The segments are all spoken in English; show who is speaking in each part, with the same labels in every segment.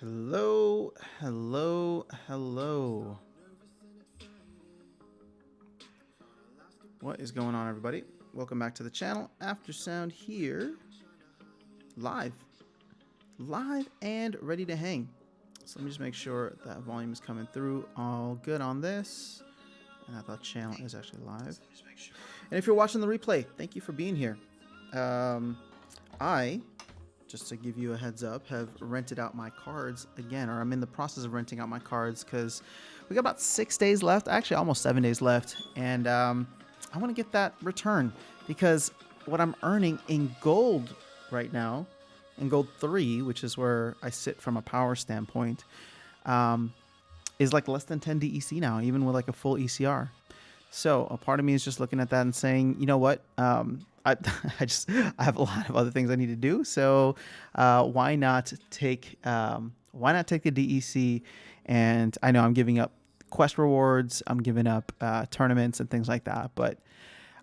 Speaker 1: Hello, hello, hello. What is going on, everybody? Welcome back to the channel. After Sound here, live and ready to hang. So let me just make sure that volume is coming through. All good on this. And that the channel is actually live. And if you're watching the replay, thank you for being here. Just to give you a heads up, have rented out my cards again, or I'm in the process of renting out my cards because we got about 6 days left, actually almost 7 days left, and I want to get that return because what I'm earning in gold right now, in gold 3, which is where I sit from a power standpoint, is like less than 10 DEC now, even with like a full ECR. So a part of me is just looking at that and saying, you know what, I have a lot of other things I need to do. So why not take the DEC? And I know I'm giving up quest rewards, I'm giving up tournaments and things like that. But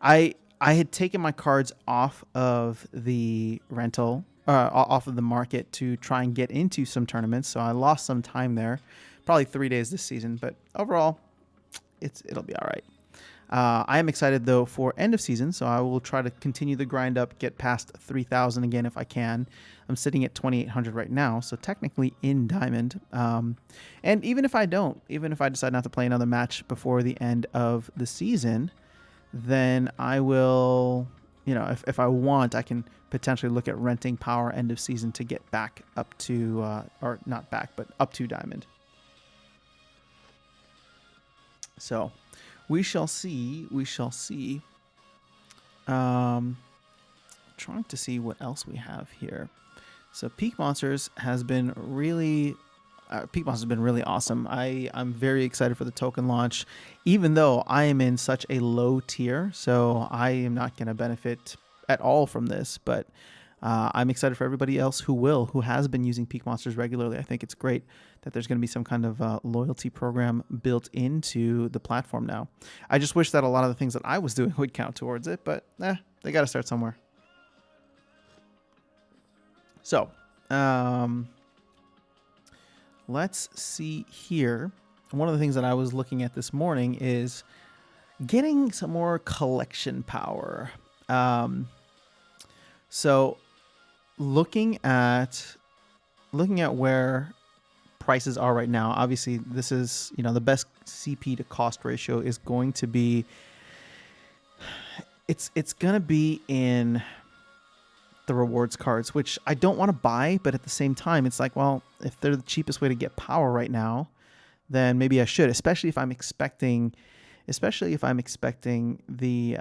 Speaker 1: I had taken my cards off of the rental, off of the market to try and get into some tournaments. So I lost some time there, probably 3 days this season. But overall, it'll be all right. I am excited, though, for end of season, so I will try to continue the grind up, get past 3,000 again if I can. I'm sitting at 2,800 right now, so technically in Diamond. And even if I don't, even if I decide not to play another match before the end of the season, then I will, you know, if I want, I can potentially look at renting power end of season to get back up to, or not back, but up to Diamond. So we shall see. We shall see. Trying to see what else we have here. So Peak Monsters has been really awesome. I'm very excited for the token launch, even though I am in such a low tier, so I am not going to benefit at all from this. But I'm excited for everybody else who has been using Peak Monsters regularly. I think it's great that there's going to be some kind of loyalty program built into the platform now. I just wish that a lot of the things that I was doing would count towards it, but they got to start somewhere. So, let's see here. One of the things that I was looking at this morning is getting some more collection power. So looking at where prices are right now, obviously this is, you know, the best CP to cost ratio is going to be, it's going to be in the rewards cards, which I don't want to buy, but at the same time, it's like, well, if they're the cheapest way to get power right now, then maybe I should, especially if I'm expecting the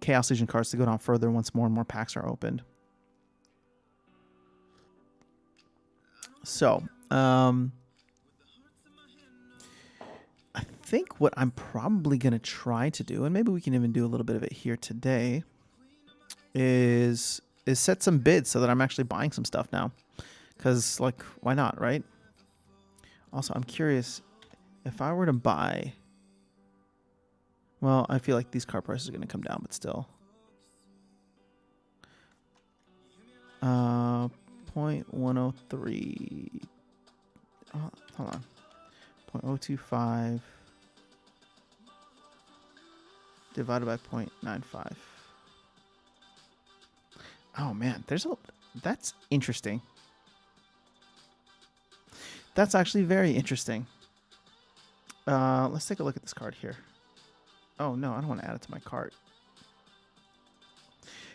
Speaker 1: Chaos Legion cards to go down further once more and more packs are opened. So, I think what I'm probably going to try to do, and maybe we can even do a little bit of it here today, is set some bids so that I'm actually buying some stuff now. Because, like, why not, right? Also, I'm curious, if I were to buy... Well, I feel like these card prices are going to come down, but still. 0.103. Oh, hold on. 0.025 divided by 0.95. Oh man, that's interesting. That's actually very interesting. Let's take a look at this card here. Oh no, I don't want to add it to my cart.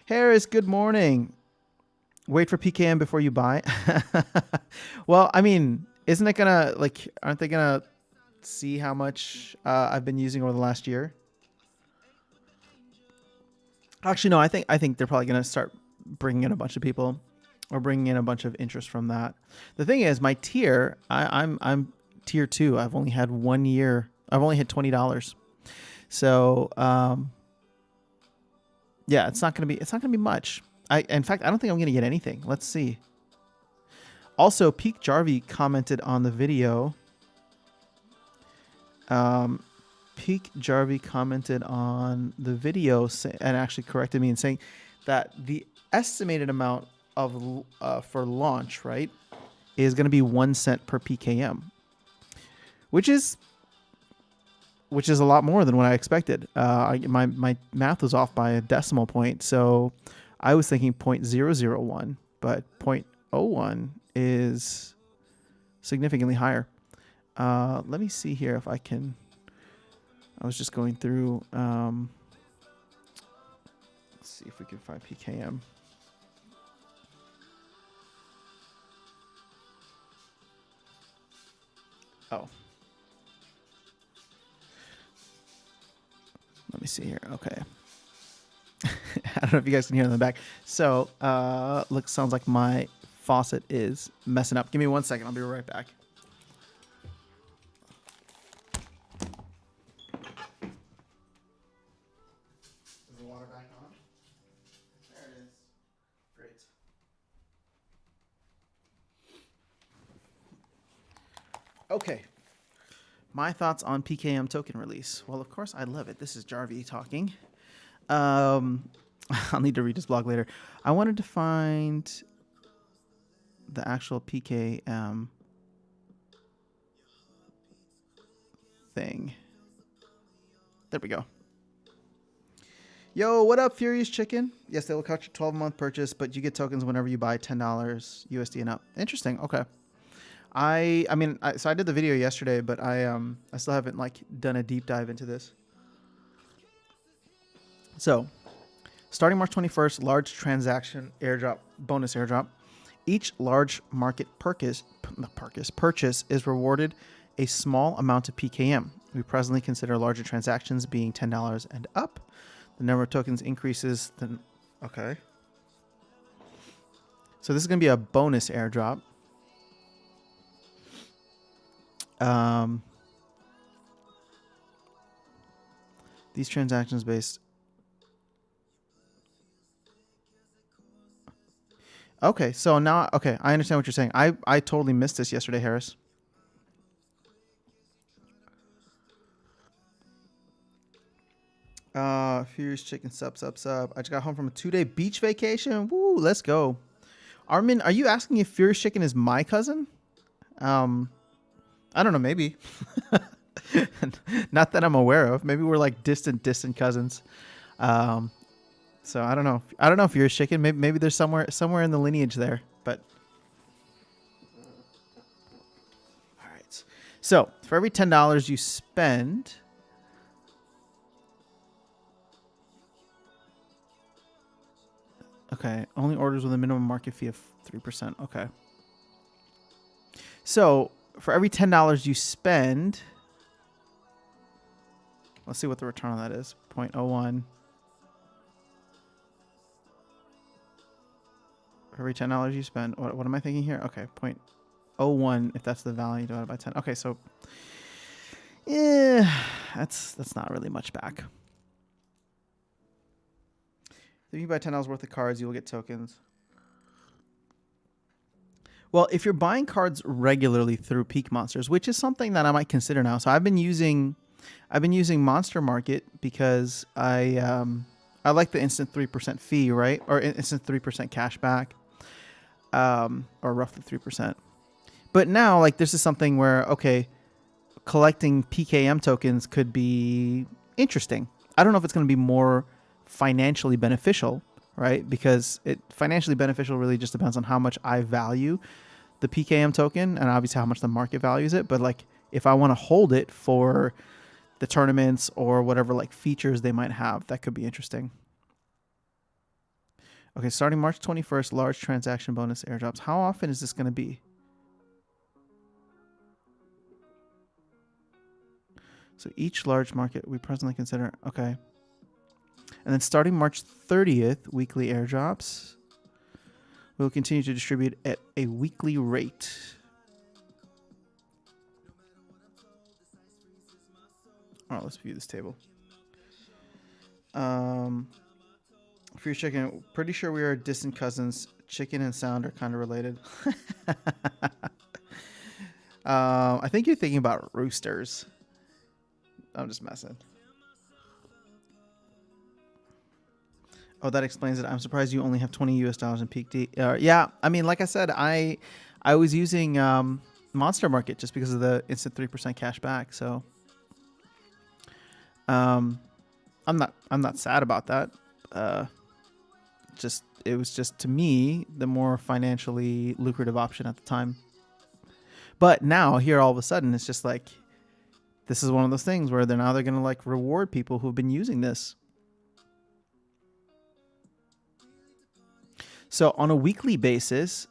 Speaker 1: Harris, good morning. Wait for PKM before you buy. Well, I mean, isn't it gonna, like, aren't they gonna see how much I've been using over the last year? Actually, no, I think they're probably gonna start bringing in a bunch of people, or bringing in a bunch of interest from that. The thing is, my tier, I'm tier 2. I've only had 1 year. I've only hit $20. So, yeah, it's not gonna be much. In fact, I don't think I'm gonna get anything. Let's see. Also, Peak Jarvie commented on the video. Peak Jarvie commented on the video and actually corrected me in saying that the estimated amount of for launch, right, is going to be 1 cent per PKM, which is a lot more than what I expected. My math was off by a decimal point, so I was thinking 0.001, but 0.01 is significantly higher. Let me see here if I can. I was just going through. Let's see if we can find PKM. Oh. Let me see here. Okay. I don't know if you guys can hear in the back. So, sounds like my faucet is messing up. Give me 1 second. I'll be right back. Is the water back on? There it is. Great. Okay. My thoughts on PKM token release. Well, of course, I love it. This is Jarvie talking. I'll need to read his blog later. I wanted to find the actual PKM thing. There we go. Yo, what up, Furious Chicken? Yes, they will count your 12-month purchase, but you get tokens whenever you buy $10 USD and up. Interesting. Okay. So I did the video yesterday, but I still haven't done a deep dive into this. So, starting March 21st, large transaction airdrop, bonus airdrop. Each large market purchase is rewarded a small amount of PKM. We presently consider larger transactions being $10 and up. The number of tokens increases. Okay. So this is going to be a bonus airdrop. These transactions based. Okay, so now, okay, I understand what you're saying. I totally missed this yesterday, Harris. Furious Chicken, sup. I just got home from a 2-day beach vacation. Woo, let's go. Armin, are you asking if Furious Chicken is my cousin? I don't know, maybe. Not that I'm aware of. Maybe we're like distant cousins. So I don't know. I don't know if you're a chicken. Maybe there's somewhere in the lineage there. But all right. So for every $10 you spend, okay, only orders with a minimum market fee of 3%. Okay. So for every $10 you spend, let's see what the return on that is. 0.01. For every $10 you spend, what am I thinking here? Okay, 0.01 if that's the value divided by 10. Okay, so yeah, that's not really much back. If you buy $10 worth of cards, you will get tokens. Well, if you're buying cards regularly through Peak Monsters, which is something that I might consider now. So I've been using Monster Market because I like the instant 3% fee, right? Or instant 3% cash back. Or roughly 3%. But now, like, this is something where, okay, collecting PKM tokens could be interesting. I don't know if it's going to be more financially beneficial, right? Because financially beneficial really just depends on how much I value the PKM token and obviously how much the market values it. But like, if I want to hold it for the tournaments or whatever like features they might have, that could be interesting. Okay, starting March 21st, large transaction bonus airdrops. How often is this going to be? So each large market we presently consider, okay. And then starting March 30th, weekly airdrops. We'll continue to distribute at a weekly rate. All right, let's view this table. For your chicken, pretty sure we are distant cousins. Chicken and sound are kind of related. I think you're thinking about roosters. I'm just messing. Oh, that explains it. I'm surprised you only have $20 in peak D. Yeah, I mean, like I said, I I was using Monster Market just because of the instant 3% cash back. So I'm not sad about that. It was just, to me, the more financially lucrative option at the time. But now here all of a sudden it's just like, this is one of those things where they're going to like reward people who've been using this. So on a weekly basis,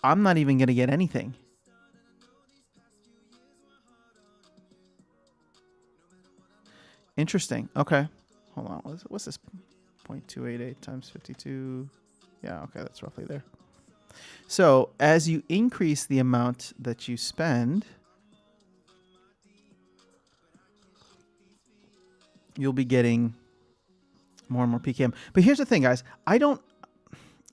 Speaker 1: I'm not even going to get anything. Interesting. Okay. Hold on. What's this? 0.288 times 52. Yeah, okay, that's roughly there. So as you increase the amount that you spend, you'll be getting more and more PKM. But here's the thing, guys.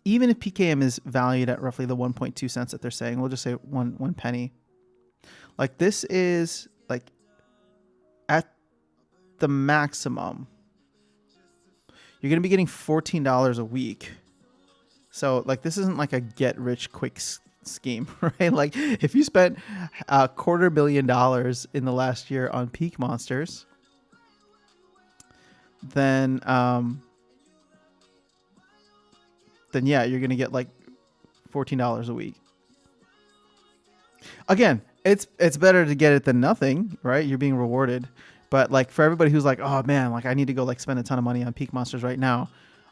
Speaker 1: Even if PKM is valued at roughly the 1.2 cents that they're saying, we'll just say one penny. Like, this is like at the maximum, you're going to be getting $14 a week. So like, this isn't like a get rich quick scheme, right? Like, if you spent $250 million in the last year on peak monsters, then yeah, you're going to get like $14 a week. Again, it's better to get it than nothing, right? You're being rewarded. But like, for everybody who's like, oh man, like I need to go like spend a ton of money on peak monsters right now.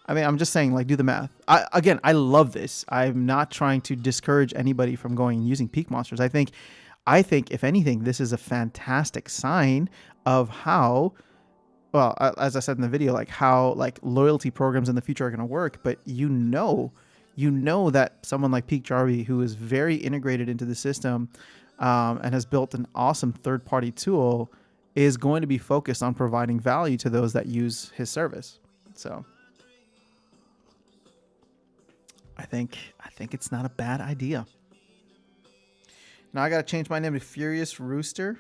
Speaker 1: I mean, I'm just saying, like, do the math. I love this. I'm not trying to discourage anybody from going and using peak monsters. I think if anything, this is a fantastic sign of how, well, as I said in the video, like how like loyalty programs in the future are going to work. But you know that someone like Peak Jarvie, who is very integrated into the system and has built an awesome third-party tool, is going to be focused on providing value to those that use his service. So I think it's not a bad idea. Now I got to change my name to Furious Rooster.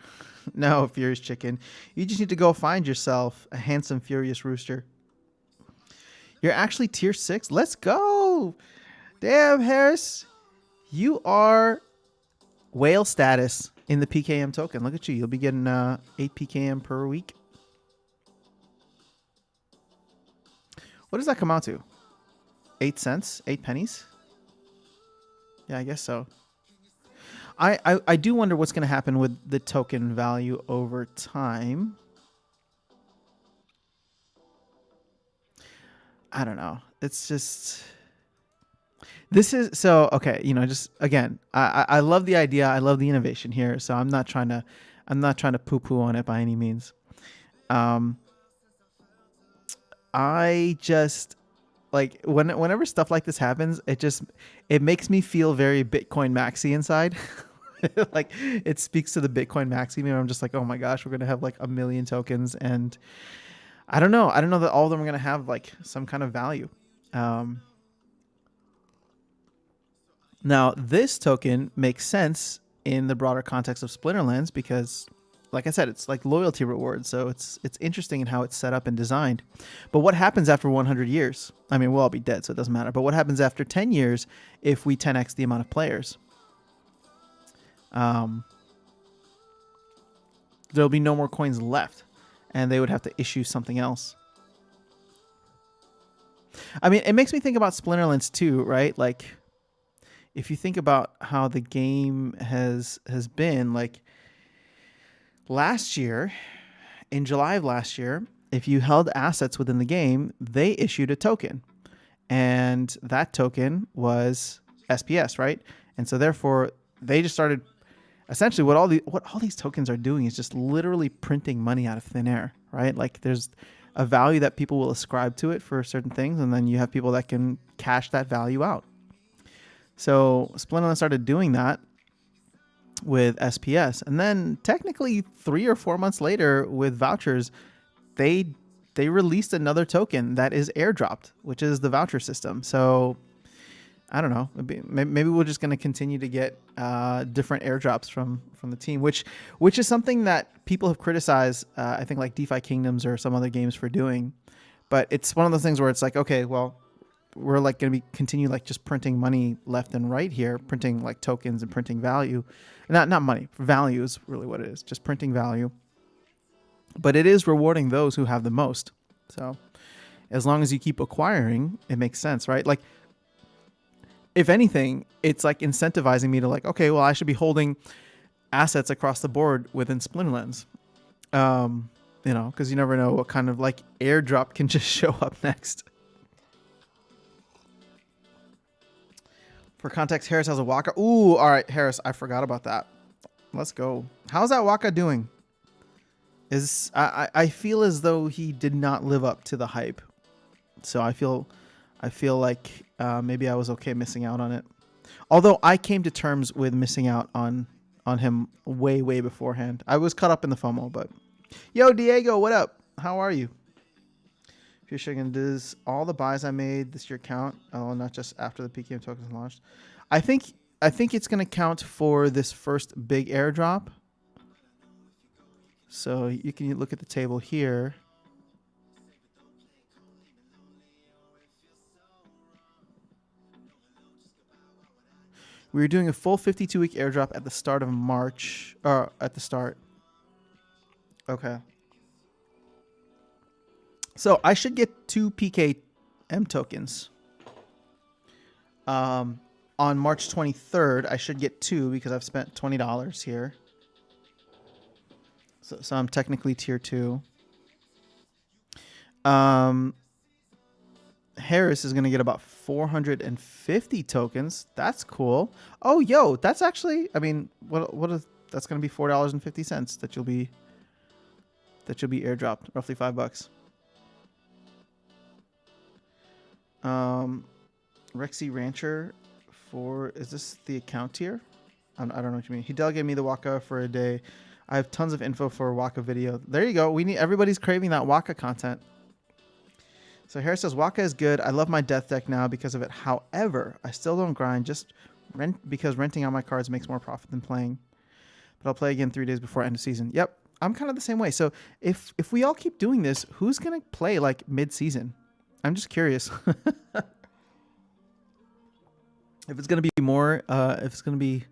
Speaker 1: No, Furious Chicken. You just need to go find yourself a handsome Furious Rooster. You're actually tier 6. Let's go. Damn, Harris. You are whale status in the PKM token. Look at you. You'll be getting 8 PKM per week. What does that come out to? 8 cents? 8 pennies? Yeah, I guess so. I do wonder what's going to happen with the token value over time. I don't know. It's just... This is... So, okay, you know, just, again, I love the idea. I love the innovation here. So I'm not trying to poo-poo on it by any means. I just... Like, whenever stuff like this happens, it makes me feel very Bitcoin maxi inside. Like, it speaks to the Bitcoin maxi. I'm just like, oh my gosh, we're going to have like 1 million tokens. And I don't know that all of them are going to have like some kind of value. Now, this token makes sense in the broader context of Splinterlands because, like I said, it's like loyalty rewards. So it's interesting in how it's set up and designed. But what happens after 100 years? I mean, we'll all be dead, so it doesn't matter. But what happens after 10 years if we 10x the amount of players? There'll be no more coins left, and they would have to issue something else. I mean, it makes me think about Splinterlands too, right? Like, if you think about how the game has been, like, last year, in July of last year, if you held assets within the game, they issued a token. And that token was SPS, right? And so therefore, they just started... Essentially, what all these tokens are doing is just literally printing money out of thin air, right? Like, there's a value that people will ascribe to it for certain things, and then you have people that can cash that value out. So Splinterlands started doing that with SPS, and then technically 3 or 4 months later with vouchers, they released another token that is airdropped, which is the voucher system. So I don't know, maybe we're just going to continue to get different airdrops from the team, which is something that people have criticized, I think, like DeFi Kingdoms or some other games for doing. But it's one of those things where it's like, okay, well, we're like going to be continue like just printing money left and right here, printing like tokens and printing value. Not money, value is really what it is, just printing value. But it is rewarding those who have the most. So as long as you keep acquiring, it makes sense, right? Like, if anything, it's like incentivizing me to like, okay, well, I should be holding assets across the board within Splinterlands. You know, because you never know what kind of like airdrop can just show up next. For context, Harris has a Waka. Ooh, all right, Harris, I forgot about that. Let's go. How's that Waka doing? I feel as though he did not live up to the hype. So I feel like maybe I was okay missing out on it. Although I came to terms with missing out on him way beforehand. I was caught up in the FOMO, but yo, Diego, what up? How are you? If you're checking, does all the buys I made this year count? Oh, not just after the PKM tokens launched. I think it's going to count for this first big airdrop. So you can look at the table here. We were doing a full 52-week airdrop at the start of March, or at the start. Okay. So I should get 2 PKM tokens. On March 23rd, I should get 2 because I've spent $20 here. So I'm technically tier 2. Harris is going to get about 450 tokens. That's cool. Oh, yo, that's actually, I mean, that's going to be $4.50 that you'll be airdropped, roughly $5. Rexy Rancher is this the account tier? I don't know what you mean. He delegated me the Waka for a day. I have tons of info for a Waka video. There you go. Everybody's craving that Waka content. So Harris says, Waka is good. I love my death deck now because of it. However, I still don't grind because renting out my cards makes more profit than playing. But I'll play again 3 days before end of season. Yep. I'm kind of the same way. So if we all keep doing this, who's going to play like mid-season? I'm just curious. If it's going to be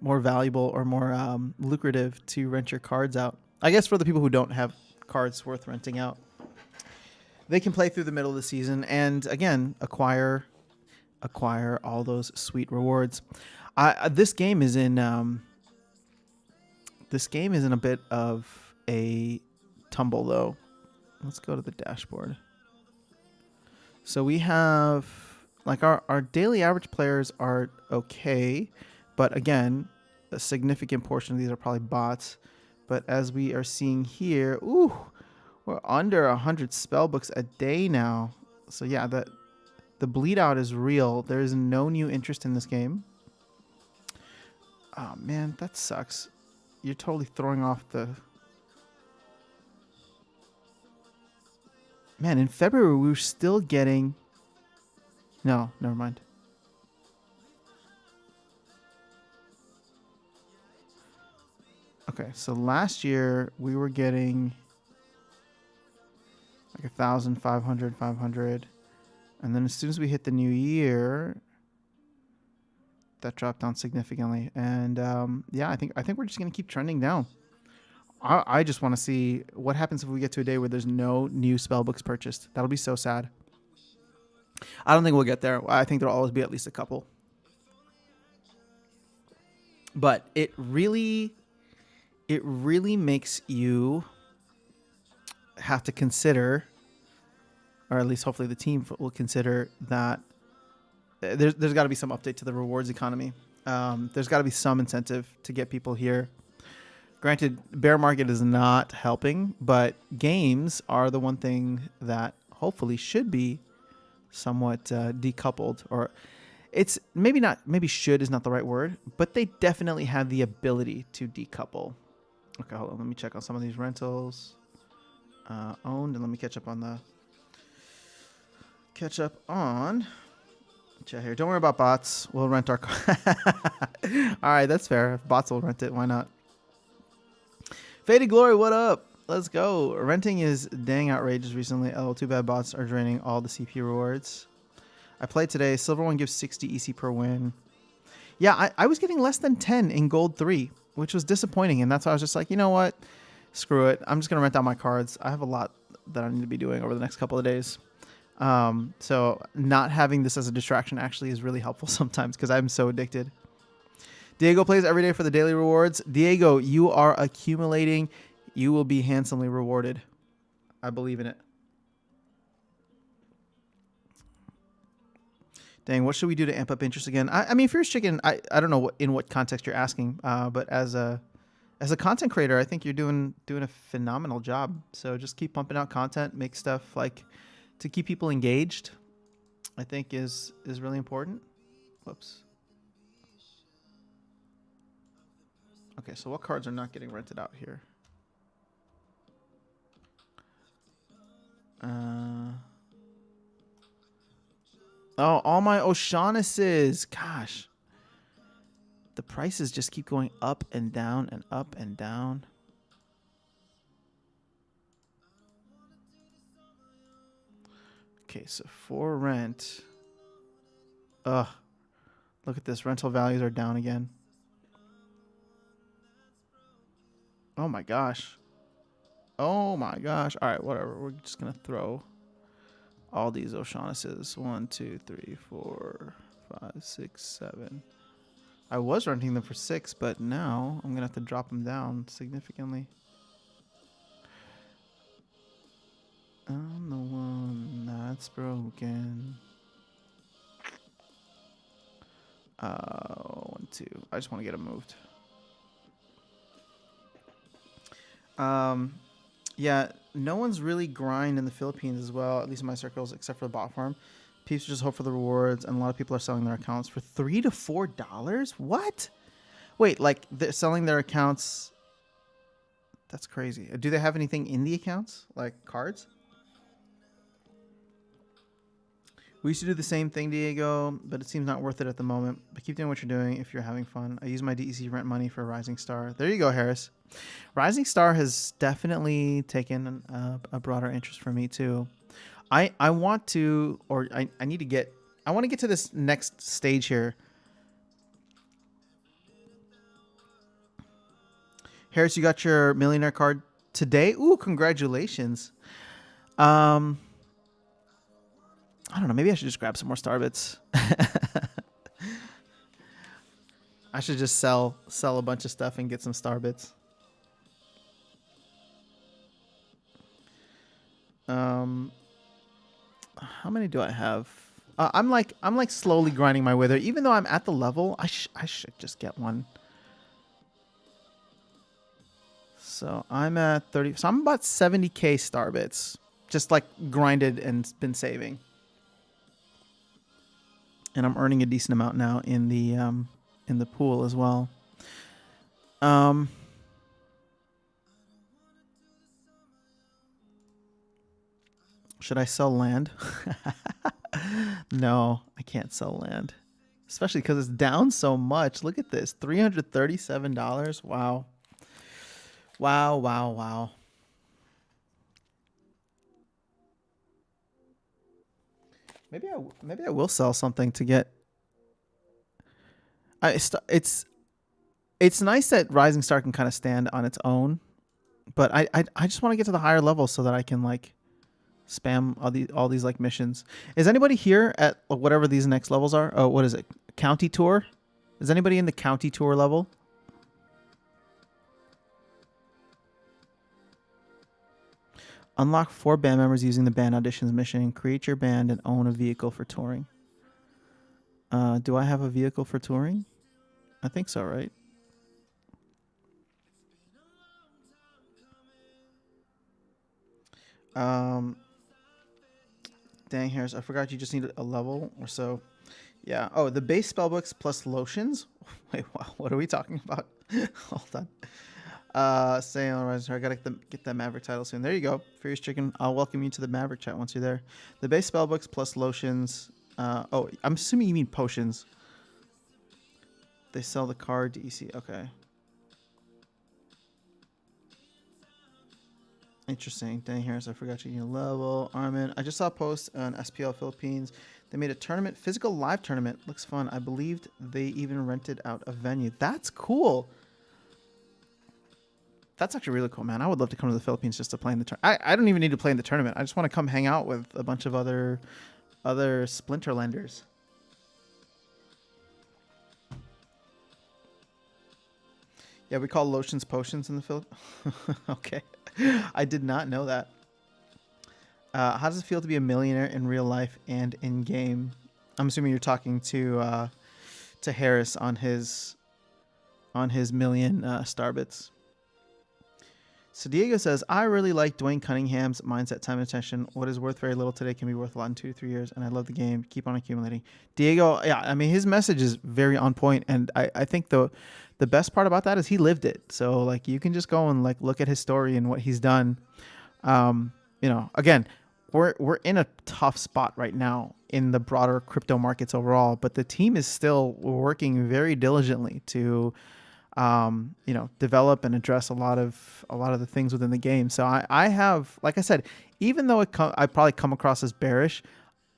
Speaker 1: more valuable or more lucrative to rent your cards out. I guess for the people who don't have cards worth renting out, they can play through the middle of the season and again acquire all those sweet rewards. This game is in a bit of a tumble though. Let's go to the dashboard. So we have like our daily average players are okay, but again, a significant portion of these are probably bots. But as we are seeing here, ooh, we're under 100 spellbooks a day now. So yeah, the bleed out is real. There is no new interest in this game. Oh man, that sucks. You're totally throwing off the... Man, in February we were still getting... No, never mind. Okay, so last year we were getting like 1,000, 500, 500. And then as soon as we hit the new year, that dropped down significantly. And yeah, I think we're just going to keep trending down. I just want to see what happens if we get to a day where there's no new spellbooks purchased. That'll be so sad. I don't think we'll get there. I think there'll always be at least a couple. But it really makes you have to consider, or at least hopefully the team will consider, that there's got to be some update to the rewards economy. There's got to be some incentive to get people here. Granted, bear market is not helping, but games are the one thing that hopefully should be somewhat decoupled, or it's maybe should is not the right word, but they definitely have the ability to decouple. Okay, hold on. Let me check on some of these rentals. Owned, and let me catch up on chat here. Don't worry about bots. We'll rent our car. All right, that's fair. If bots will rent it, why not? Faded Glory, what up? Let's go. Renting is dang outrageous recently. Oh, too bad bots are draining all the CP rewards. I played today. Silver one gives 60 EC per win. Yeah, I was getting less than 10 in gold 3, which was disappointing. And that's why I was just like, you know what? Screw it. I'm just going to rent out my cards. I have a lot that I need to be doing over the next couple of days. So not having this as a distraction actually is really helpful sometimes because I'm so addicted. Diego plays every day for the daily rewards. Diego, you are accumulating. You will be handsomely rewarded. I believe in it. Dang, what should we do to amp up interest again? I mean, Fierce Chicken, I don't know in what context you're asking, but as a content creator, I think you're doing a phenomenal job. So just keep pumping out content, make stuff like to keep people engaged. I think is really important. Whoops. Okay, so what cards are not getting rented out here? Oh, all my O'Shaughnessy's. Gosh. The prices just keep going up and down and up and down. Okay, so for rent. Ugh. Look at this. Rental values are down again. Oh my gosh. Oh my gosh. All right, whatever. We're just going to throw all these O'Shaughnessy's. 1, 2, 3, 4, 5, 6, 7. I was renting them for 6, but now I'm going to have to drop them down significantly. I'm the one that's broken. 1, 2. I just want to get them moved. Yeah, no one's really grind in the Philippines as well, at least in my circles, except for the bot farm. People just hope for the rewards, and a lot of people are selling their accounts for $3 to $4. What? Wait, like they're selling their accounts? That's crazy. Do they have anything in the accounts, like cards? We used to do the same thing, Diego, but it seems not worth it at the moment. But keep doing what you're doing if you're having fun. I use my DEC rent money for Rising Star. There you go, Harris. Rising Star has definitely taken a broader interest for me too. I want to, or I need to get, I want to get to this next stage here. Harris, you got your millionaire card today? Ooh, congratulations. I don't know. Maybe I should just grab some more Starbits. I should just sell a bunch of stuff and get some Starbits. How many do I have? I'm like slowly grinding my way there. Even though I'm at the level, I should just get one. So I'm at 30. So I'm about 70k Starbits, just like grinded and been saving. And I'm earning a decent amount now in the pool as well. Should I sell land? No, I can't sell land. Especially because it's down so much. Look at this. $337. Wow. Wow, wow, wow. Maybe I will sell something to get. It's nice that Rising Star can kind of stand on its own, but I just want to get to the higher level so that I can like spam all these like missions. Is anybody here at whatever these next levels are? Oh, what is it? County tour? Is anybody in the county tour level? Unlock 4 band members using the band auditions mission. Create your band and own a vehicle for touring. Do I have a vehicle for touring? I think so, right? Dang, Harris, I forgot you just need a level or so. Yeah. Oh, the base spellbooks plus lotions? Wait, what are we talking about? Hold on. Say on Rising, I gotta get that Maverick title soon. There you go. Furious Chicken. I'll welcome you to the Maverick chat once you're there. The base spellbooks plus lotions. Oh, I'm assuming you mean potions. They sell the card DEC. Okay. Interesting. Dang, Harris, I forgot you need a level. Armin, I just saw a post on SPL Philippines. They made a tournament, physical live tournament. Looks fun. I believed they even rented out a venue. That's cool. That's actually really cool, man. I would love to come to the Philippines just to play in the tournament. I don't even need to play in the tournament. I just want to come hang out with a bunch of other Splinterlanders. Yeah, we call lotions potions in the Philippines. Okay. I did not know that. How does it feel to be a millionaire in real life and in game? I'm assuming you're talking to Harris on his million starbits. So Diego says, I really like Dwayne Cunningham's mindset, time, and attention. What is worth very little today can be worth a lot in 2 to 3 years. And I love the game. Keep on accumulating. Diego, yeah, I mean, his message is very on point. And I think the best part about that is he lived it. So like you can just go and like look at his story and what he's done. Again, we're in a tough spot right now in the broader crypto markets overall, but the team is still working very diligently to develop and address a lot of the things within the game. So I have, like I said, even though I probably come across as bearish,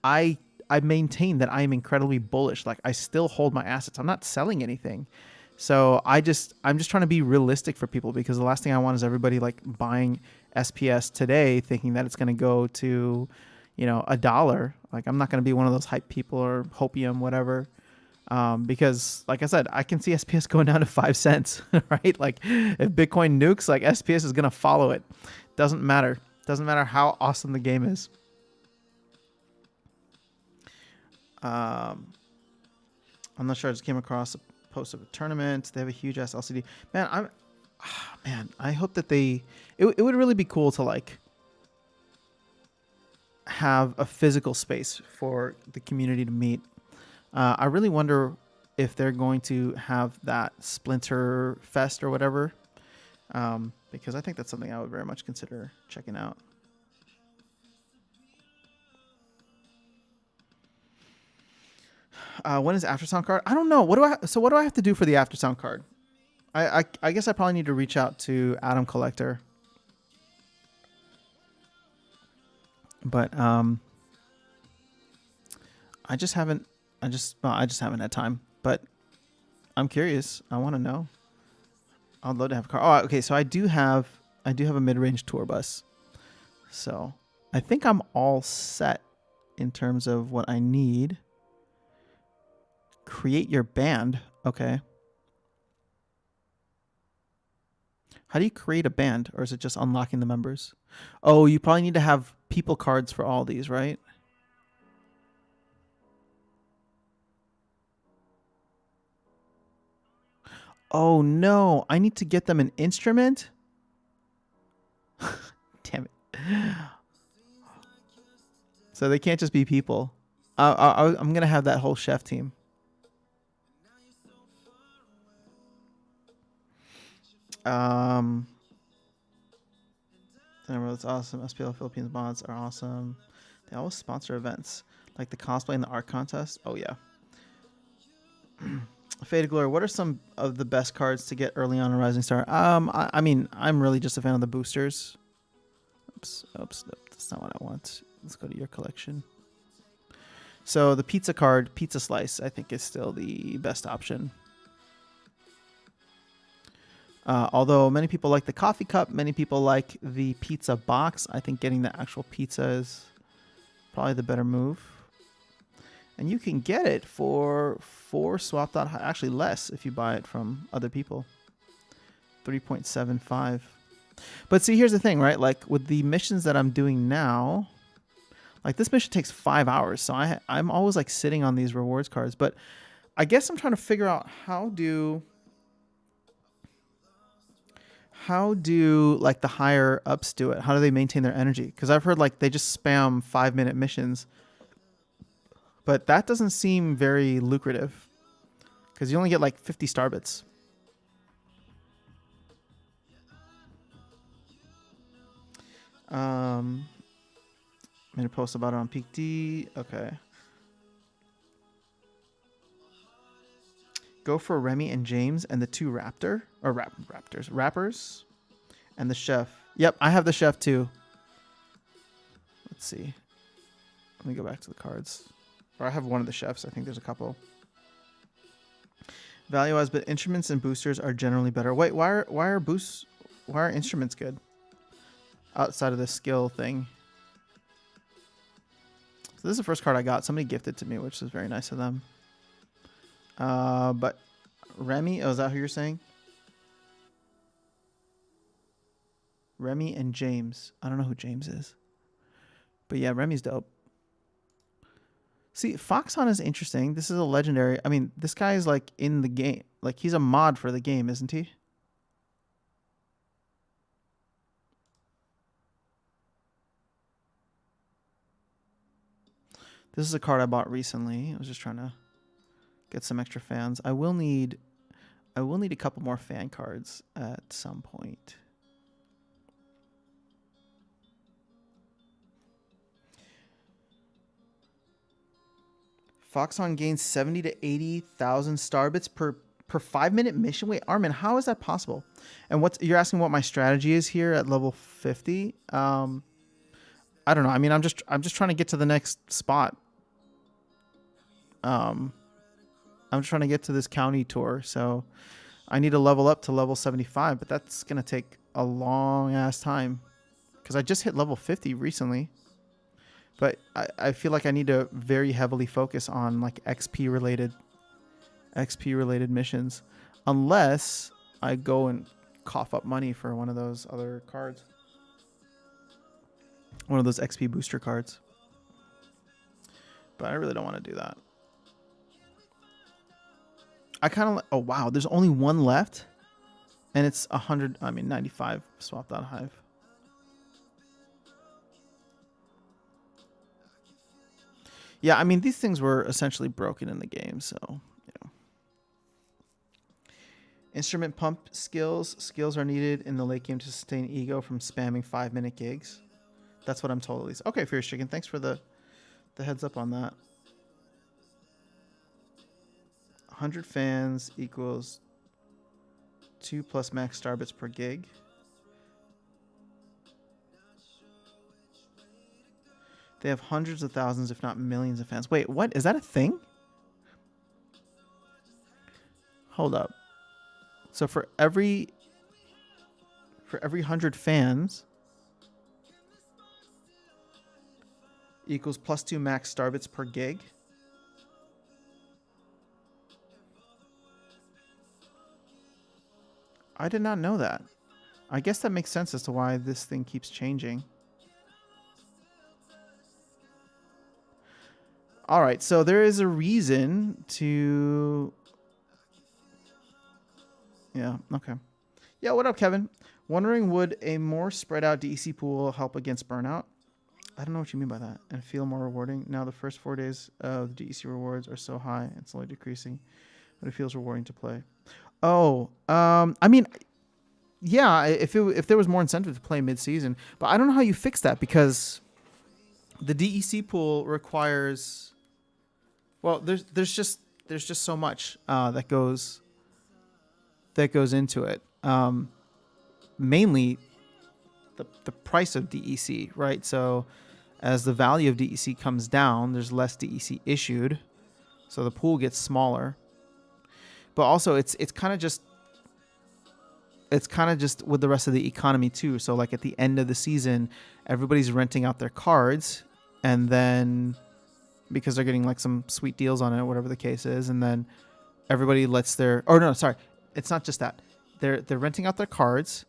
Speaker 1: I maintain that I am incredibly bullish. Like I still hold my assets. I'm not selling anything. So I'm just trying to be realistic for people, because the last thing I want is everybody like buying SPS today thinking that it's going to go to, $1. Like I'm not going to be one of those hype people or hopium, whatever. Because like I said, I can see SPS going down to 5 cents, right? Like if Bitcoin nukes, like SPS is going to follow it. Doesn't matter. Doesn't matter how awesome the game is. I'm not sure. I just came across a post of a tournament. They have a huge ass LCD. Man, I hope that it would really be cool to like have a physical space for the community to meet. I really wonder if they're going to have that Splinter Fest or whatever, because I think that's something I would very much consider checking out. When is Aftersound card? I don't know. What do I have to do for the Aftersound card? I guess I probably need to reach out to Adam Collector. But I just haven't had time, but I'm curious. I want to know. I'd love to have a car. Oh, okay. So I do have a mid-range tour bus. So I think I'm all set in terms of what I need. Create your band. Okay. How do you create a band, or is it just unlocking the members? Oh, you probably need to have people cards for all these, right? Oh no, I need to get them an instrument? Damn it. So they can't just be people. I'm going to have that whole chef team. That's awesome. SPL Philippines mods are awesome. They always sponsor events like the cosplay and the art contest. Oh yeah. Faded Glory, what are some of the best cards to get early on in Rising Star? I mean, I'm really just a fan of the boosters. Oops, that's not what I want. Let's go to your collection. So the pizza card, Pizza Slice, I think is still the best option. Although many people like the coffee cup, many people like the pizza box. I think getting the actual pizza is probably the better move. And you can get it for 4 swap. Actually less if you buy it from other people. 3.75. But see, here's the thing, right? Like with the missions that I'm doing now, like this mission takes 5 hours. So I'm always like sitting on these rewards cards. But I guess I'm trying to figure out how do like the higher ups do it? How do they maintain their energy? Because I've heard like they just spam 5-minute missions. But that doesn't seem very lucrative because you only get like 50 star bits. I'm going to post about it on Peak D. Okay. Go for Remy and James and the 2 rappers and the chef. Yep, I have the chef too. Let's see. Let me go back to the cards. Or I have one of the chefs. I think there's a couple. Value-wise, but instruments and boosters are generally better. Wait, why are instruments good? Outside of the skill thing. So this is the first card I got. Somebody gifted to me, which is very nice of them. But Remy, oh, is that who you're saying? Remy and James. I don't know who James is. But yeah, Remy's dope. See, Foxon is interesting. This is a legendary. I mean, this guy is like in the game. Like he's a mod for the game, isn't he? This is a card I bought recently. I was just trying to get some extra fans. I will need a couple more fan cards at some point. Foxon gains 70 to 80,000 star bits per 5-minute mission. Wait, Armin, how is that possible? And you're asking what my strategy is here at level 50? I don't know. I mean, I'm just trying to get to the next spot. I'm just trying to get to this county tour, so I need to level up to level 75, but that's gonna take a long ass time because I just hit level 50 recently. But I feel like I need to very heavily focus on like XP related missions, unless I go and cough up money for one of those other cards, one of those XP booster cards. But I really don't want to do that. I kind of, oh wow, there's only one left, and it's 100. I mean 95 swapped out Hive. Yeah, I mean, these things were essentially broken in the game, so, you know. Instrument pump skills. Skills are needed in the late game to sustain ego from spamming 5-minute gigs. That's what I'm told, at least. Okay, Fierce Chicken, thanks for the heads up on that. 100 fans equals 2 plus max star bits per gig. They have hundreds of thousands, if not millions of fans. Wait, what? Is that a thing? Hold up. So for every 100 fans equals plus 2 max star bits per gig. I did not know that. I guess that makes sense as to why this thing keeps changing. All right, so there is a reason to... Yeah, okay. Yeah, what up, Kevin? Wondering, would a more spread out DEC pool help against burnout? I don't know what you mean by that. And feel more rewarding? Now the first 4 days of the DEC rewards are so high and slowly decreasing, but it feels rewarding to play. Oh, I mean, yeah, if there was more incentive to play mid-season, but I don't know how you fix that because the DEC pool requires... Well, there's just so much that goes into it. Mainly the price of DEC, right? So as the value of DEC comes down, there's less DEC issued, so the pool gets smaller. But also it's kind of just with the rest of the economy too. So like at the end of the season, everybody's renting out their cards, and then because they're getting like some sweet deals on it, whatever the case is, and then everybody lets their... Oh no, sorry, it's not just that. They're renting out their cards,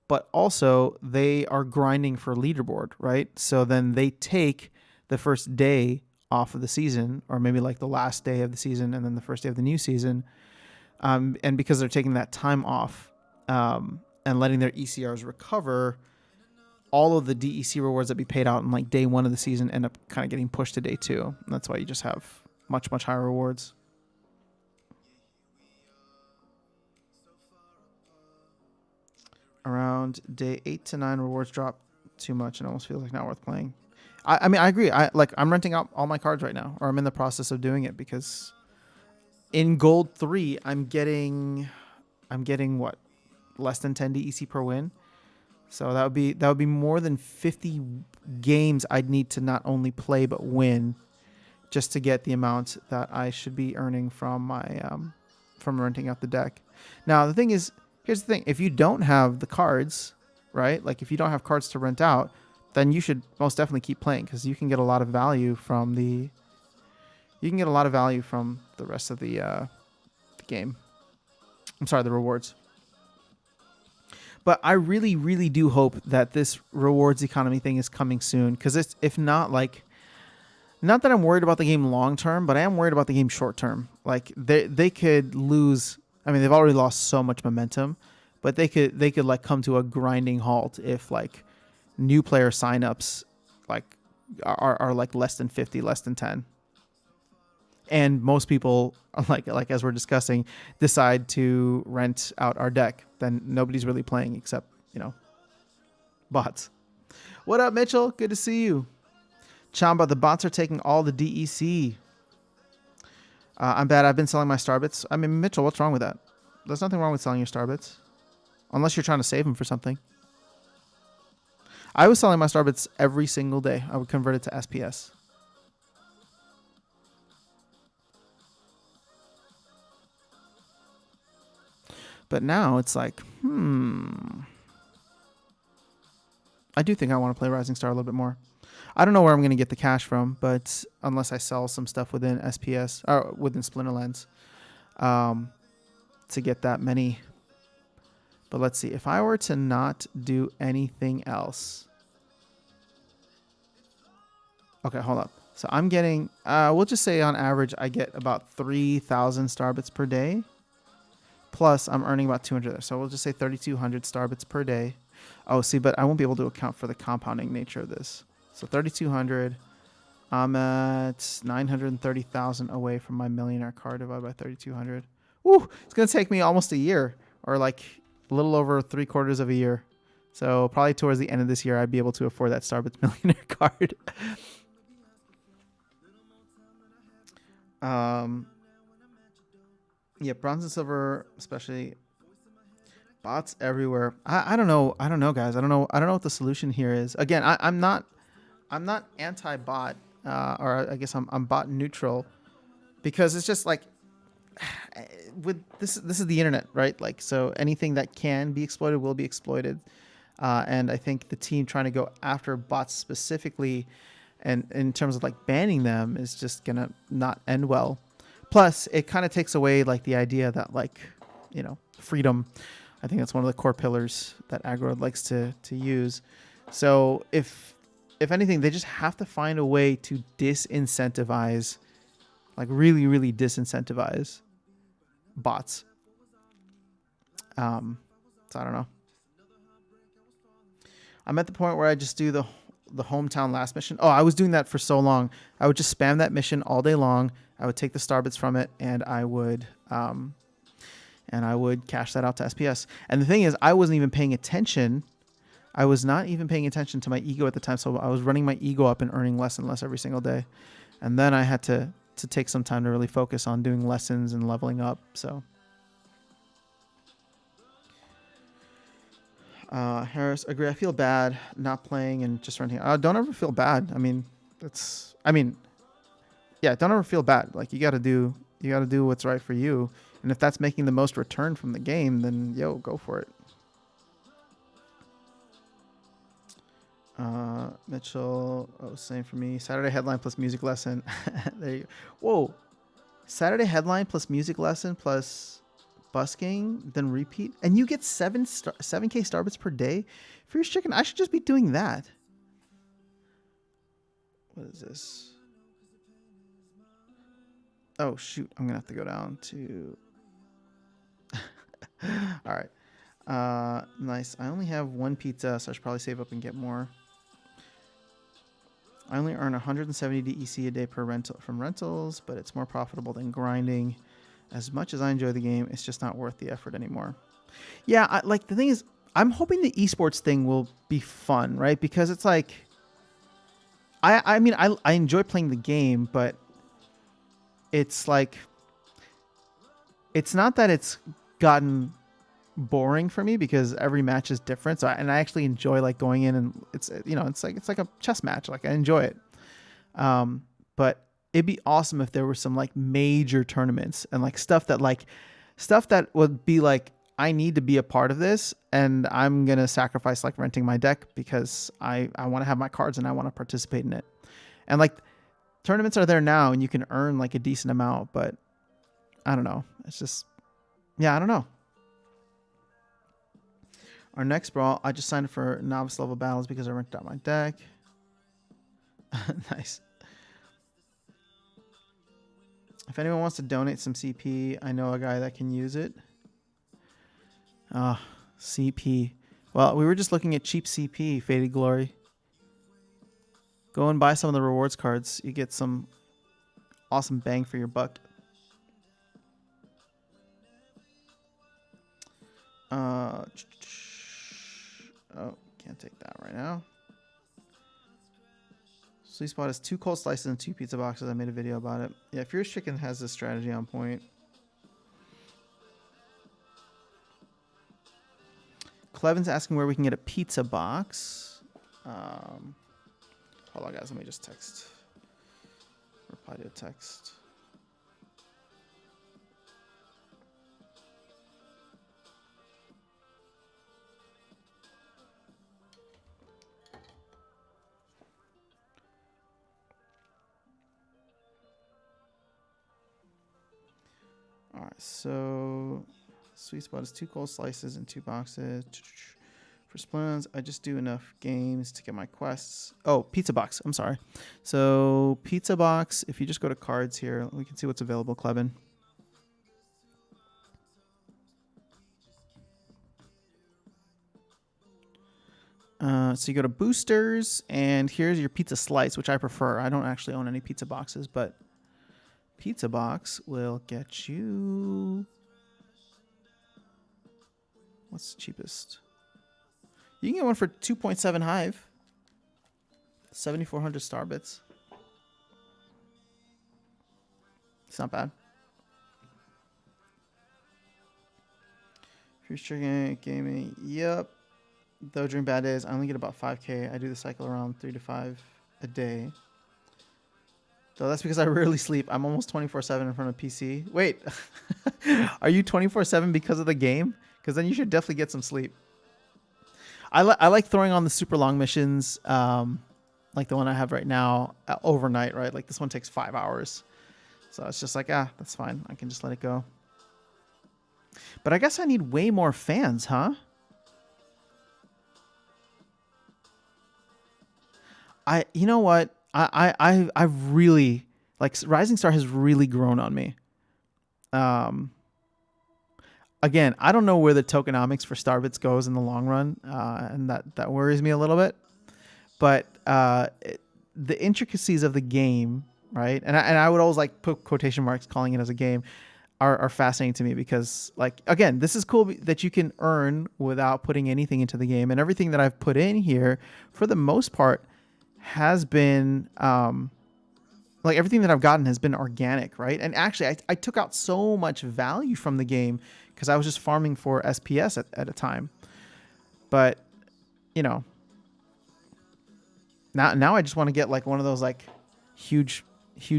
Speaker 1: but also they are grinding for leaderboard, right? So then they take the first day off of the season, or maybe like the last day of the season and then the first day of the new season. And because they're taking that time off and letting their ECRs recover, all of the DEC rewards that be paid out in like day 1 of the season end up kind of getting pushed to day 2. And that's why you just have much, much higher rewards. Around day 8 to 9, rewards drop too much and almost feels like not worth playing. I mean, I agree. I'm renting out all my cards right now, or I'm in the process of doing it because in Gold 3, I'm getting what? Less than 10 DEC per win. So that would be more than 50 games I'd need to not only play but win just to get the amount that I should be earning from my from renting out the deck. Now the thing is, here's the thing: if you don't have the cards, right? Like if you don't have cards to rent out, then you should most definitely keep playing because you can get a lot of value from the rest of the game. I'm sorry, the rewards. But I really, really do hope that this rewards economy thing is coming soon. Because if not, like, not that I'm worried about the game long term, but I am worried about the game short term. Like they could lose. I mean, they've already lost so much momentum, but they could like come to a grinding halt if like new player signups like are like less than 50, less than 10. And most people, like as we're discussing, decide to rent out our deck. Then nobody's really playing except, bots. What up, Mitchell? Good to see you. Chamba, the bots are taking all the DEC. I'm bad. I've been selling my Starbits. I mean, Mitchell, what's wrong with that? There's nothing wrong with selling your Starbits. Unless you're trying to save them for something. I was selling my Starbits every single day. I would convert it to SPS. But now it's like, I do think I want to play Rising Star a little bit more. I don't know where I'm going to get the cash from, but unless I sell some stuff within SPS or within Splinterlands to get that many. But let's see. If I were to not do anything else. Okay, hold up. So I'm getting, we'll just say on average, I get about 3,000 Starbits per day. Plus, I'm earning about 200 there. So we'll just say 3,200 Starbits per day. Oh, see, but I won't be able to account for the compounding nature of this. So 3,200. I'm at 930,000 away from my millionaire card divided by 3,200. Woo! It's going to take me almost a year, or like a little over 3/4 of a year. So probably towards the end of this year, I'd be able to afford that Starbits millionaire card. Yeah, bronze and silver, especially. Bots everywhere. I don't know. I don't know, guys. I don't know what the solution here is. Again, I'm not anti-bot, or I guess I'm bot neutral, because it's just like with this is the internet, right? Like, so anything that can be exploited will be exploited. And I think the team trying to go after bots specifically and in terms of like banning them is just gonna not end well. Plus, it kind of takes away like the idea that like, freedom. I think that's one of the core pillars that aggro likes to use. So if anything, they just have to find a way to disincentivize, like really, really disincentivize bots. So I don't know. I'm at the point where I just do the hometown last mission. Oh, I was doing that for so long. I would just spam that mission all day long. I would take the Starbits from it, and I would cash that out to SPS. And the thing is, I wasn't even paying attention. I was not even paying attention to my ego at the time, so I was running my ego up and earning less and less every single day. And then I had to take some time to really focus on doing lessons and leveling up. So Harris, agree. I feel bad not playing and just renting. Don't ever feel bad. Yeah, don't ever feel bad. Like you got to do what's right for you. And if that's making the most return from the game, then go for it. Mitchell, same for me. Saturday headline plus music lesson. There you go. Whoa. Saturday headline plus music lesson plus busking, then repeat. And you get 7K Starbits per day for your chicken. I should just be doing that. What is this? Oh, shoot. I'm going to have to go down to... All right. Nice. I only have one pizza, so I should probably save up and get more. I only earn 170 DEC a day per rental from rentals, but it's more profitable than grinding. As much as I enjoy the game, it's just not worth the effort anymore. Yeah, the thing is, I'm hoping the esports thing will be fun, right? Because it's like... I mean, I enjoy playing the game, but... It's like, it's not that it's gotten boring for me because every match is different. So I actually enjoy like going in and it's like a chess match. Like I enjoy it. But it'd be awesome if there were some like major tournaments and like stuff that would be like, I need to be a part of this, and I'm gonna sacrifice like renting my deck because I want to have my cards and I want to participate in it. And like tournaments are there now, and you can earn like a decent amount, but I don't know. It's just, yeah, I don't know. Our next brawl, I just signed up for novice level battles because I rented out my deck. Nice. If anyone wants to donate some CP, I know a guy that can use it. CP. Well, we were just looking at cheap CP, Faded Glory. Go and buy some of the rewards cards. You get some awesome bang for your buck. Oh, can't take that right now. Sweet Spot has 2 cold slices and 2 pizza boxes. I made a video about it. Yeah, Fierce Chicken has this strategy on point. Clevin's asking where we can get a pizza box. Hold on, guys. Let me just text. Reply to a text. All right, so Sweet Spot is 2 cold slices and 2 boxes. For Splins, I just do enough games to get my quests. Oh, Pizza Box. I'm sorry. So Pizza Box, if you just go to cards here, we can see what's available, Clevin. So you go to boosters, and here's your pizza slice, which I prefer. I don't actually own any pizza boxes, but Pizza Box will get you... What's the cheapest? You can get one for 2.7 Hive. 7,400 star bits. It's not bad. Fierce Chicken Gaming. Yep. Though during bad days, I only get about 5K. I do the cycle around 3 to 5 a day. Though that's because I rarely sleep. I'm almost 24/7 in front of PC. Wait, are you 24/7 because of the game? Because then you should definitely get some sleep. I like throwing on the super long missions, like the one I have right now, overnight, right? Like this one takes 5 hours. So it's just like, that's fine. I can just let it go. But I guess I need way more fans, huh? You know what? I've really, like, Rising Star has really grown on me. Again, I don't know where the tokenomics for Starbits goes in the long run, and that worries me a little bit. But the intricacies of the game, right? And I would always like put quotation marks calling it as a game, are fascinating to me because, like, again, this is cool that you can earn without putting anything into the game, and everything that I've put in here, for the most part, has been like everything that I've gotten has been organic, right? And actually, I took out so much value from the game because I was just farming for SPS at a time. But, you know, now I just want to get like one of those like huge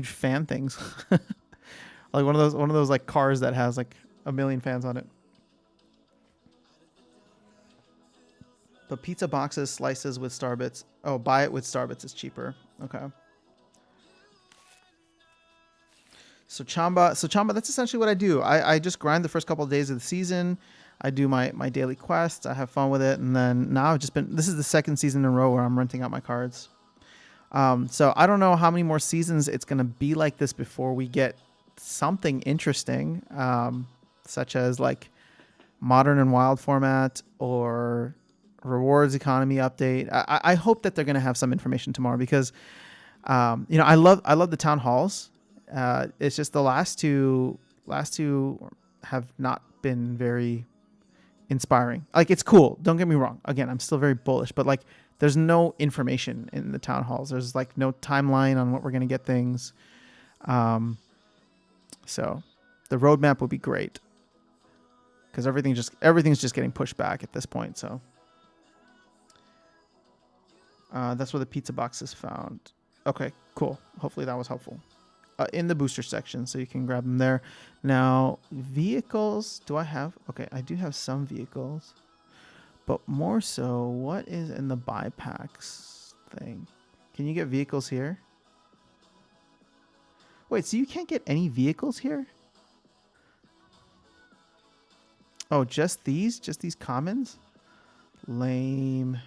Speaker 1: fan things, like one of those like cars that has like 1 million fans on it. But pizza boxes, slices with Starbits. Oh, buy it with Starbits is cheaper. Okay. So Chamba, that's essentially what I do. I just grind the first couple of days of the season. I do my daily quests. I have fun with it. And then now this is the 2nd season in a row where I'm renting out my cards. So I don't know how many more seasons it's going to be like this before we get something interesting, such as like Modern and Wild format or rewards economy update. I hope that they're going to have some information tomorrow because, you know, I love the town halls. It's just the last two have not been very inspiring. Like, it's cool. Don't get me wrong. Again, I'm still very bullish, but like, there's no information in the town halls. There's like no timeline on what we're going to get things. So the roadmap would be great because everything's just getting pushed back at this point. So that's where the pizza box is found. Okay, cool. Hopefully that was helpful. in the booster section, so you can grab them there. Now, vehicles, do I have? Okay, I do have some vehicles, but more so, what is in the buy packs thing? Can you get vehicles here? Wait, so you can't get any vehicles here? Oh, just these? Just these commons? Lame.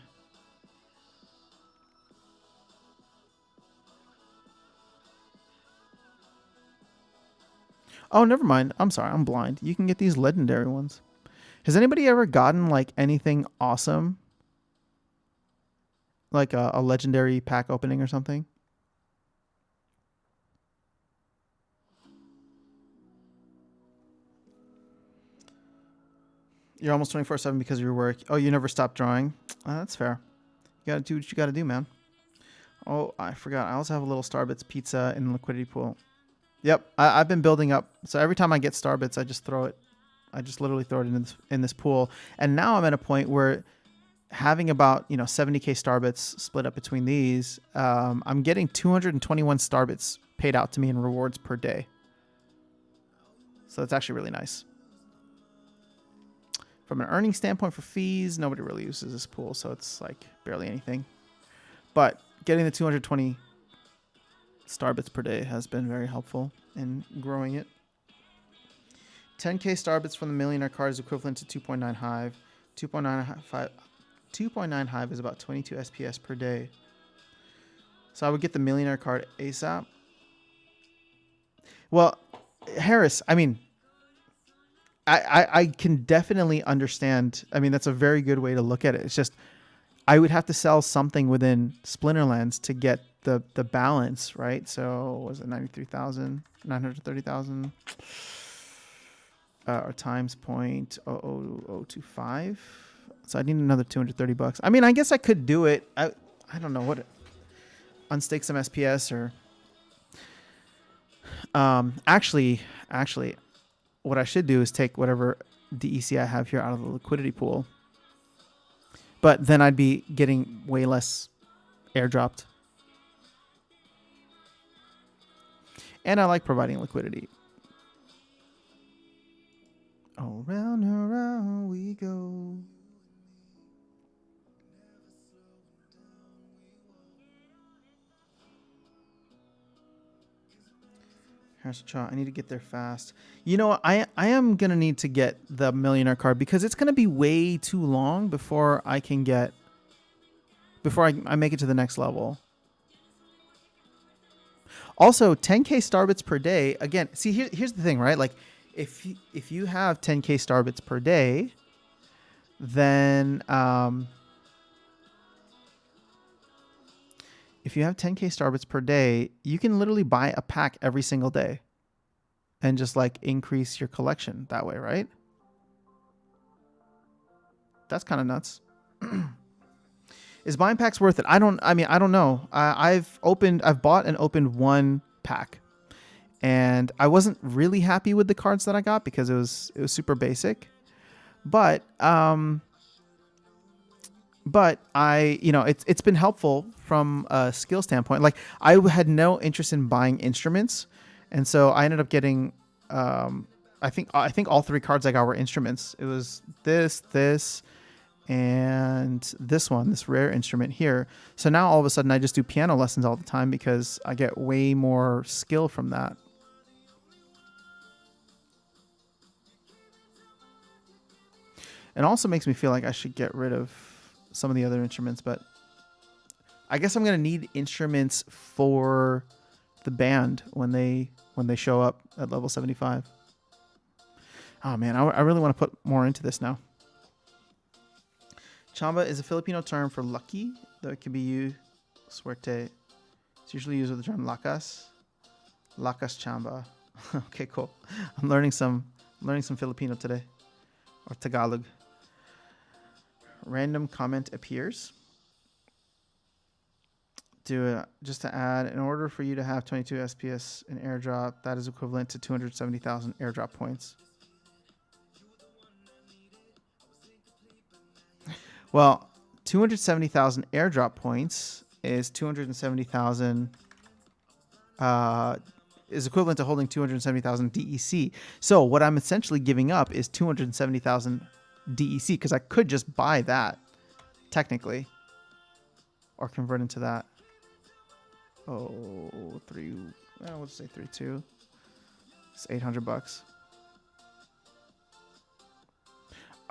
Speaker 1: Oh, never mind. I'm sorry. I'm blind. You can get these legendary ones. Has anybody ever gotten like anything awesome? Like a legendary pack opening or something? You're almost 24/7 because of your work. Oh, you never stop drawing? That's fair. You gotta do what you gotta do, man. Oh, I forgot. I also have a little Starbits pizza in the liquidity pool. Yep, I've been building up. So every time I get Starbits, I just throw it. I just literally throw it in this pool. And now I'm at a point where having about 70k Starbits split up between these, I'm getting 221 Starbits paid out to me in rewards per day. So that's actually really nice. From an earning standpoint for fees, nobody really uses this pool, so it's like barely anything. But getting the 220 Starbits per day has been very helpful in growing it. 10k Starbits from the Millionaire card is equivalent to 2.9 Hive. 2.9 Hive is about 22 SPS per day. So I would get the Millionaire card ASAP. Well, Harris, I mean, I can definitely understand. I mean, that's a very good way to look at it. It's just I would have to sell something within Splinterlands to get the balance, right? So was it 93,000, 930,000, or times 0.00025. So I need another 230 bucks. I mean, I guess I could do it. I don't know what unstake some SPS or actually what I should do is take whatever DEC I have here out of the liquidity pool. But then I'd be getting way less airdropped. And I like providing liquidity. Around and around we go. I need to get there fast. You know, I am going to need to get the Millionaire card because it's going to be way too long before I can get... Before I make it to the next level. Also, 10k Starbits per day. Again, see, here's the thing, right? Like, if you have 10k Starbits per day, then... if you have 10k Starbits per day, you can literally buy a pack every single day and just like increase your collection that way, right? That's kind of nuts. Is buying packs worth it? I don't know. I've bought and opened one pack and I wasn't really happy with the cards that I got because it was super basic, but it's been helpful from a skill standpoint. Like I had no interest in buying instruments, and so I ended up getting. I think all three cards I got were instruments. It was this, and this one, this rare instrument here. So now all of a sudden I just do piano lessons all the time because I get way more skill from that. It also makes me feel like I should get rid of some of the other instruments, but I guess I'm going to need instruments for the band when they show up at level 75. Oh man, I really want to put more into this now. Chamba is a Filipino term for lucky, though it can be used suerte. It's usually used with the term lakas. Lakas chamba. Okay, cool. I'm learning some Filipino today, or Tagalog. Random comment appears. Just to add, in order for you to have 22 SPS in airdrop, that is equivalent to 270,000 airdrop points. Well, 270,000 airdrop points is 270,000 is equivalent to holding 270,000 DEC. So what I'm essentially giving up is 270,000 DEC because I could just buy that technically or convert into that. Oh, we'll just say 3.2. It's $800.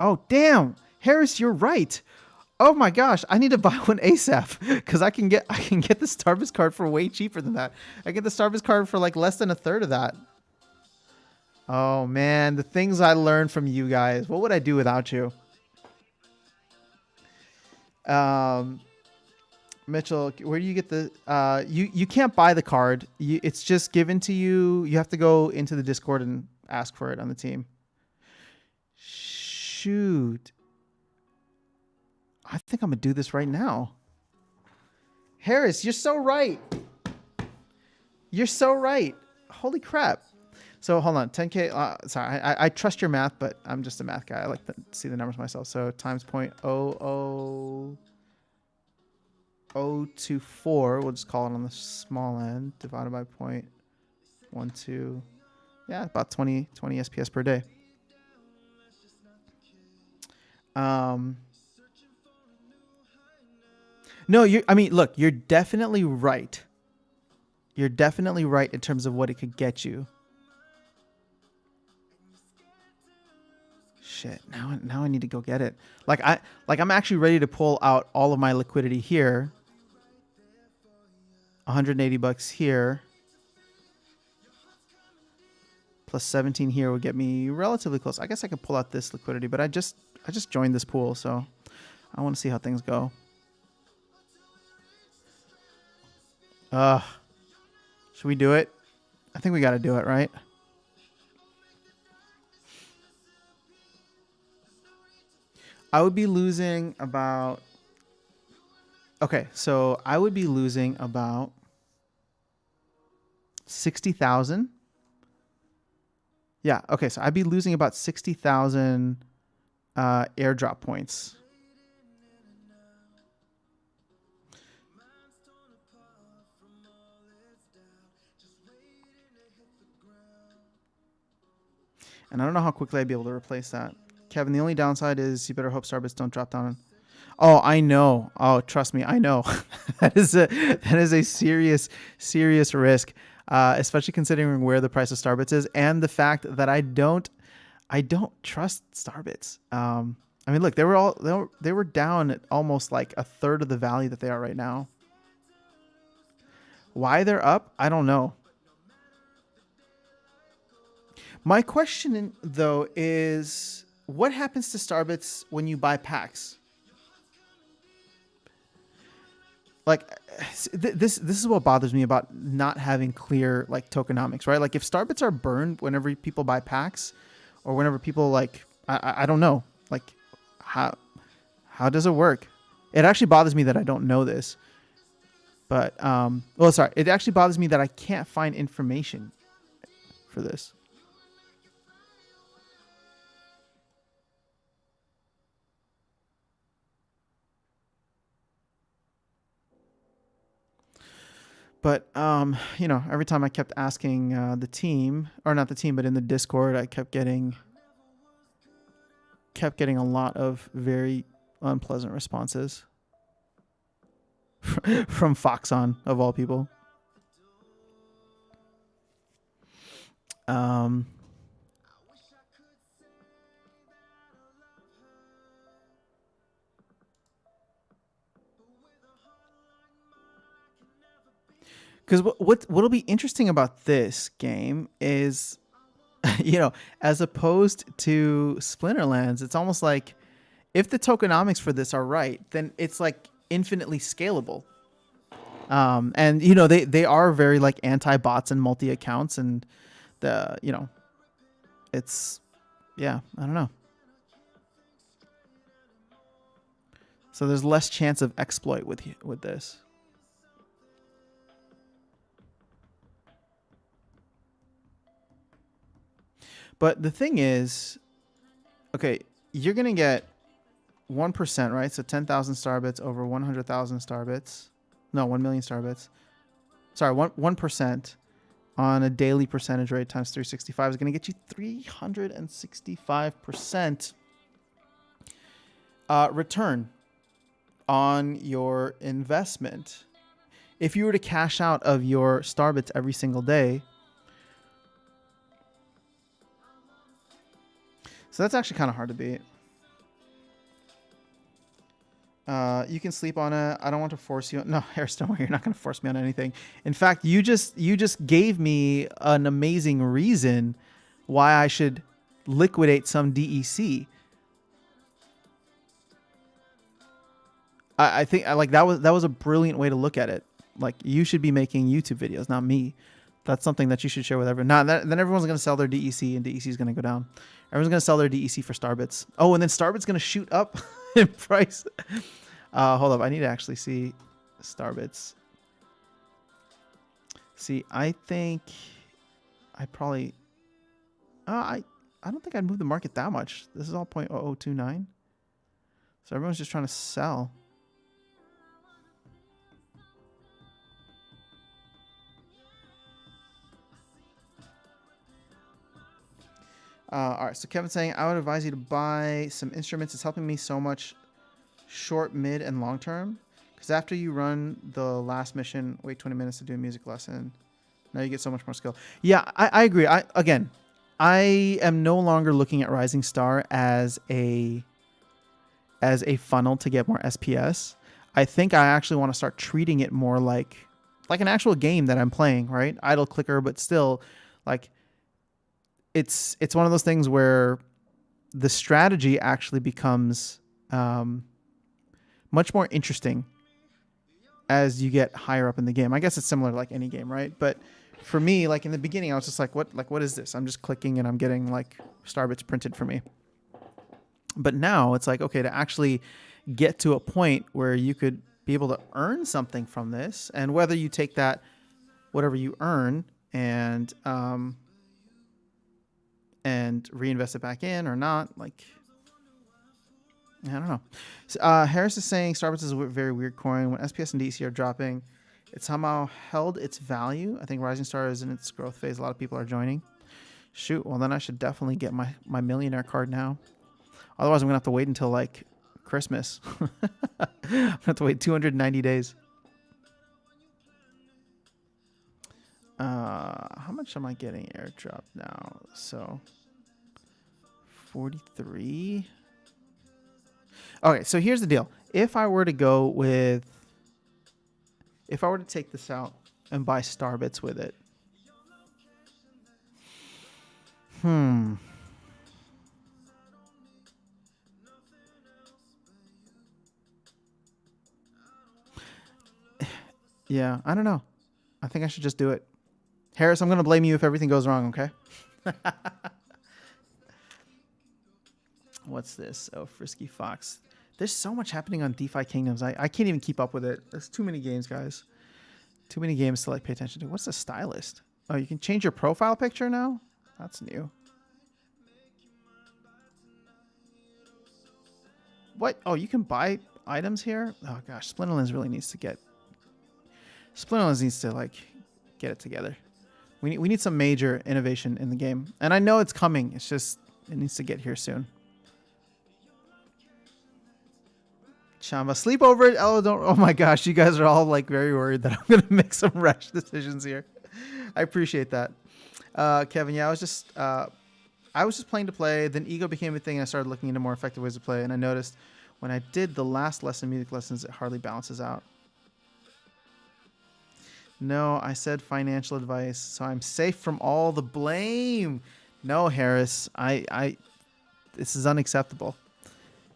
Speaker 1: Oh, damn. Harris, you're right. Oh my gosh, I need to buy one ASAP because I can get the Starbucks card for way cheaper than that. I get the Starbucks card for like less than a third of that. Oh man, the things I learned from you guys. What would I do without you? Mitchell, where do you get the you can't buy the card. It's just given to you. You have to go into the Discord and ask for it on the team. Shoot. I think I'm going to do this right now. Harris, you're so right. You're so right. Holy crap. So hold on. 10K. Sorry, I trust your math, but I'm just a math guy. I like to see the numbers myself. So times 0.00024. We'll just call it on the small end. Divided by 0.12. Yeah, about 20 SPS per day. No, look, you're definitely right. You're definitely right in terms of what it could get you. Shit, now I need to go get it. I'm actually ready to pull out all of my liquidity here. $180 here. Plus 17 here will get me relatively close. I guess I could pull out this liquidity, but I just joined this pool, so I want to see how things go. Should we do it? I think we got to do it, right? I would be losing about... Okay, so I would be losing about 60,000. Yeah, okay, so I'd be losing about 60,000 airdrop points. And I don't know how quickly I'd be able to replace that. Kevin, the only downside is you better hope Starbits don't drop down. Oh, I know. Oh, trust me, I know. that is a serious risk, especially considering where the price of Starbits is and the fact that I don't trust Starbits. Look, they were down at almost like a third of the value that they are right now. Why they're up, I don't know. My question, though, is what happens to Starbits when you buy packs? Like, this is what bothers me about not having clear, like, tokenomics, right? Like, if Starbits are burned whenever people buy packs or whenever people, like, I don't know, like, how does it work? It actually bothers me that I don't know this. But, it actually bothers me that I can't find information for this. But, every time I kept asking the team, or not the team, but in the Discord, I kept getting a lot of very unpleasant responses from Foxon, of all people. Because what'll be interesting about this game is, as opposed to Splinterlands, it's almost like if the tokenomics for this are right, then it's like infinitely scalable. And they are very like anti-bots and multi-accounts, and it's I don't know. So there's less chance of exploit with this. But the thing is, okay, you're going to get 1%, right? So 10,000 Starbits over 100,000 Starbits. No, 1 million Starbits. Sorry, 1%. on a daily percentage rate times 365 is going to get you 365% return on your investment. If you were to cash out of your Starbits every single day, so that's actually kind of hard to beat. You can sleep on it. I don't want to force you. No, Harris, don't worry. You're not going to force me on anything. In fact, you just gave me an amazing reason why I should liquidate some DEC. I think like that was a brilliant way to look at it. Like, you should be making YouTube videos, not me. That's something that you should share with everyone. Then everyone's going to sell their DEC, and DEC is going to go down. Everyone's going to sell their DEC for Starbits. Oh, and then Starbits going to shoot up in price. Hold up. I need to actually see Starbits. See, I think I probably... I don't think I'd move the market that much. This is all 0.0029. So everyone's just trying to sell. All right, so Kevin's saying, I would advise you to buy some instruments. It's helping me so much short, mid, and long term. Because after you run the last mission, wait 20 minutes to do a music lesson. Now you get so much more skill. Yeah, I agree. I am no longer looking at Rising Star as a funnel to get more SPS. I think I actually want to start treating it more like an actual game that I'm playing, right? Idle clicker, but still, like, it's one of those things where the strategy actually becomes much more interesting as you get higher up in the game. I guess it's similar to like any game, right? But for me, like in the beginning, I was just like, what is this? I'm just clicking and I'm getting like Starbits printed for me. But now it's like, okay, to actually get to a point where you could be able to earn something from this, and whether you take that, whatever you earn, and reinvest it back in or not, like, I don't know. So, Harris is saying Starbits is a very weird coin. When SPS and DC are dropping, it somehow held its value. I think Rising Star is in its growth phase. A lot of people are joining. Shoot, well then I should definitely get my millionaire card now. Otherwise I'm gonna have to wait until like Christmas. I'm gonna have to wait 290 days. How much am I getting airdrop now? So 43. Okay, so here's the deal. If I were to take this out and buy Starbits with it. Yeah, I don't know. I think I should just do it. Harris, I'm going to blame you if everything goes wrong, okay? What's this? Oh, Frisky Fox. There's so much happening on DeFi Kingdoms. I can't even keep up with it. There's too many games, guys. Too many games to like pay attention to. What's the stylist? Oh, you can change your profile picture now? That's new. What? Oh, you can buy items here? Oh gosh, Splinterlands really needs to get... Splinterlands needs to like get it together. We need some major innovation in the game. And I know it's coming. It's just, it needs to get here soon. Chamba, sleep over it. Oh my gosh, you guys are all like very worried that I'm going to make some rash decisions here. I appreciate that. Kevin, yeah, I was just playing to play. Then ego became a thing. And I started looking into more effective ways to play. And I noticed when I did the last lesson, music lessons, it hardly balances out. No, I said financial advice, so I'm safe from all the blame. No, Harris, this is unacceptable.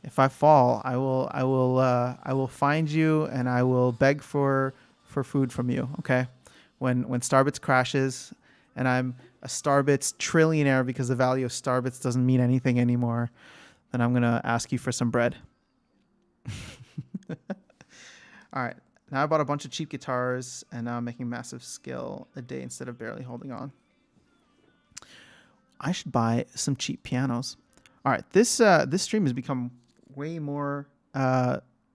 Speaker 1: If I fall, I will find you and I will beg for food from you. Okay, when Starbits crashes and I'm a Starbits trillionaire because the value of Starbits doesn't mean anything anymore, then I'm gonna ask you for some bread. All right. Now I bought a bunch of cheap guitars, and now I'm making massive skill a day instead of barely holding on. I should buy some cheap pianos. All right, this stream has become way more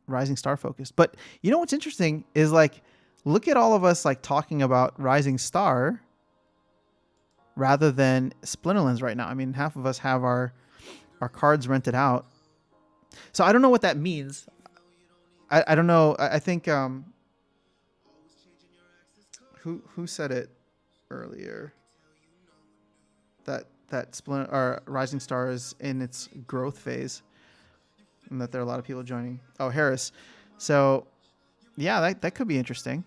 Speaker 1: Rising Star focused. But you know what's interesting is like, look at all of us like talking about Rising Star, rather than Splinterlands right now. I mean, half of us have our cards rented out. So I don't know what that means. I don't know. I think who said it earlier that Splinter or Rising Star is in its growth phase, and that there are a lot of people joining. Oh, Harris. So yeah, that could be interesting.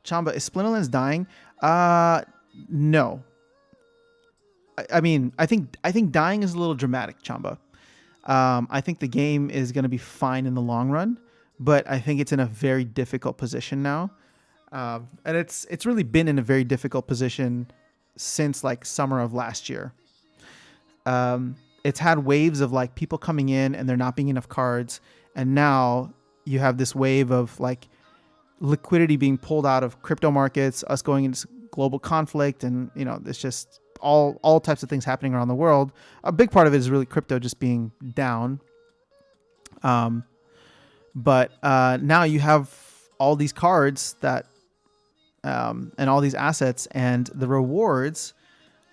Speaker 1: Chamba, is Splinterlands dying? No. I mean, I think dying is a little dramatic, Chamba. I think the game is going to be fine in the long run, but I think it's in a very difficult position now. And it's really been in a very difficult position since like summer of last year. It's had waves of like people coming in and there not being enough cards. And now you have this wave of like liquidity being pulled out of crypto markets, us going into global conflict. And, you know, there's just all types of things happening around the world. A big part of it is really crypto just being down. But now you have all these cards that, and all these assets, and the rewards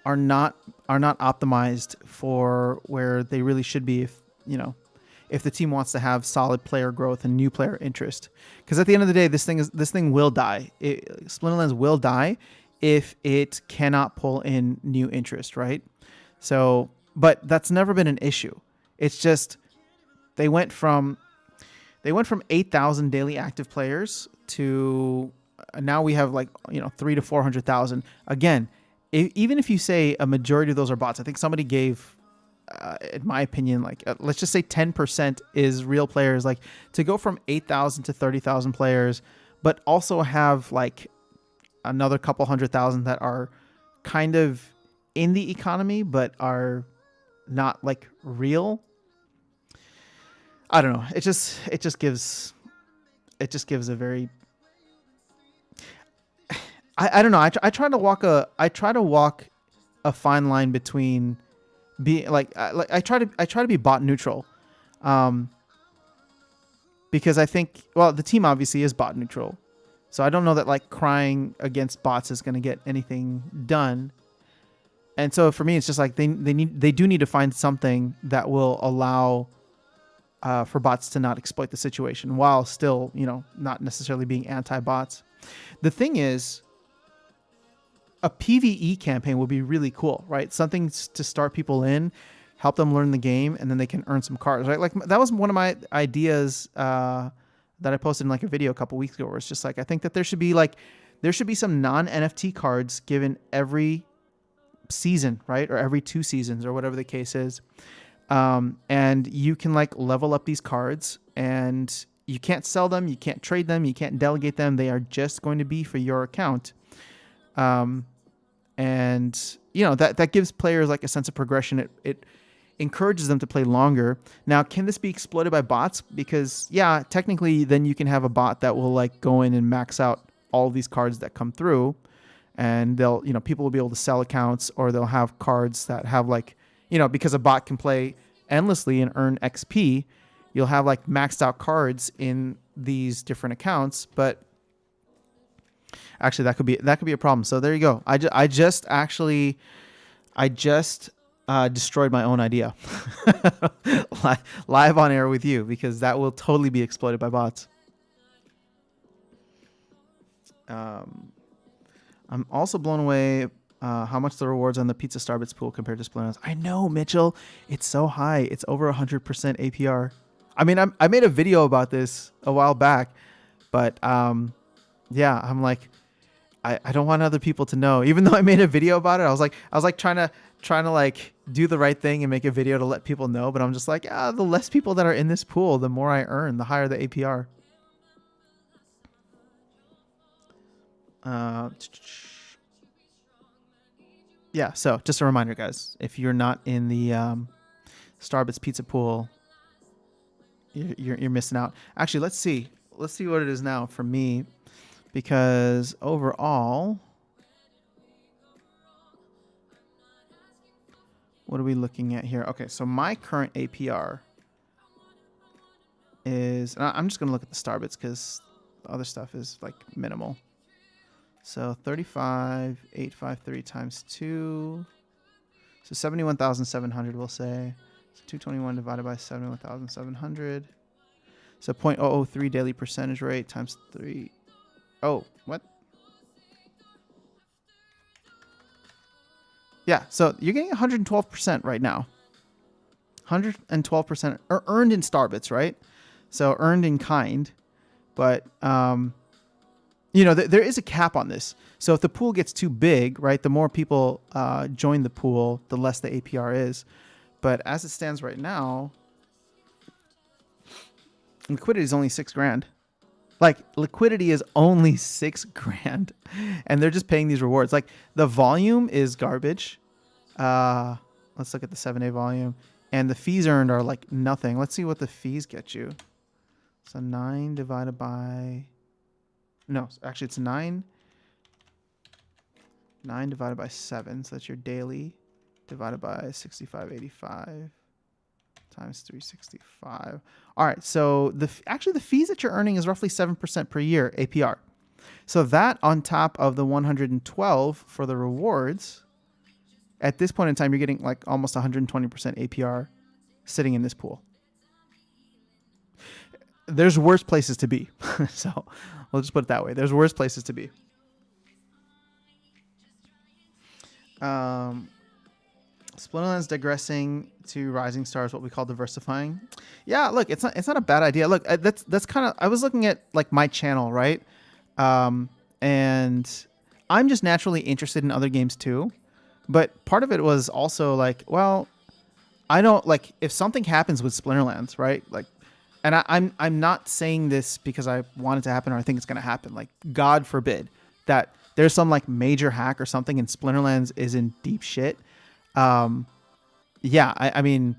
Speaker 1: are not optimized for where they really should be if the team wants to have solid player growth and new player interest. Because at the end of the day, this thing will die. Splinterlands will die if it cannot pull in new interest, right? So, but that's never been an issue. It's just they went from 8,000 daily active players to now we have like 300,000 to 400,000. Again, even if you say a majority of those are bots, I think somebody gave, in my opinion, like let's just say 10% is real players. Like to go from 8,000 to 30,000 players, but also have like another couple 100,000 that are kind of in the economy but are not like real. I don't know. It just gives a very I don't know. I try to walk a fine line between being I try to be bot neutral, because I think, well, the team obviously is bot neutral, so I don't know that like crying against bots is going to get anything done. And so for me, it's just like they do need to find something that will allow for bots to not exploit the situation while still not necessarily being anti-bots. The thing is, a PvE campaign would be really cool, right? Something to start people in, help them learn the game, and then they can earn some cards, right? Like that was one of my ideas that I posted in like a video a couple weeks ago, where it's just like, I think that there should be some non-NFT cards given every season, right? Or every 2 seasons or whatever the case is. And you can like level up these cards, and you can't sell them, you can't trade them, you can't delegate them. They are just going to be for your account. And that gives players like a sense of progression. It encourages them to play longer. Now, can this be exploited by bots? Because yeah, technically then you can have a bot that will like go in and max out all these cards that come through, and they'll, people will be able to sell accounts, or they'll have cards that have like, because a bot can play endlessly and earn XP, you'll have like maxed out cards in these different accounts. But actually, that could be a problem. So there you go. I just destroyed my own idea live on air with you, because that will totally be exploited by bots. I'm also blown away how much the rewards on the Pizza Starbits pool compared to Splinterlands. I know, Mitchell. It's so high. It's over 100% APR. I mean, I made a video about this a while back, but yeah, I'm like, I don't want other people to know. Even though I made a video about it, I was like trying to like do the right thing and make a video to let people know. But I'm just like, the less people that are in this pool, the more I earn, the higher the APR. Yeah, so just a reminder, guys, if you're not in the Starbits Pizza pool, you're missing out. Actually, let's see what it is now for me, because overall, what are we looking at here? Okay, so my current APR is, and I'm just gonna look at the Starbits because the other stuff is like minimal. So 35,853 times 2. So 71,700, we'll say. So 221 divided by 71,700. So 0.003 daily percentage rate times 3. Oh, what? Yeah, so you're getting 112% right now. 112% earned in Starbits, right? So earned in kind. But, you know, there is a cap on this. So if the pool gets too big, right, the more people join the pool, the less the APR is. But as it stands right now, liquidity is only $6,000. Like, liquidity is only $6,000, and they're just paying these rewards. Like, the volume is garbage. Let's look at the 7-day volume, and the fees earned are like nothing. Let's see what the fees get you. So 9 divided by, no, actually it's 9 divided by 7. So that's your daily divided by 65.85 times 365. All right, so actually the fees that you're earning is roughly 7% per year APR. So that on top of the 112 for the rewards, at this point in time, you're getting like almost 120% APR sitting in this pool. There's worse places to be. So we'll just put it that way. There's worse places to be. Splinterlands digressing to Rising Stars, what we call diversifying. Yeah, look, it's not a bad idea. Look, that's kind of, I was looking at like my channel, right? And I'm just naturally interested in other games too. But part of it was also like, well, I don't like if something happens with Splinterlands, right? Like, and I'm not saying this because I want it to happen or I think it's going to happen. Like, God forbid that there's some like major hack or something and Splinterlands is in deep shit. Yeah, I mean,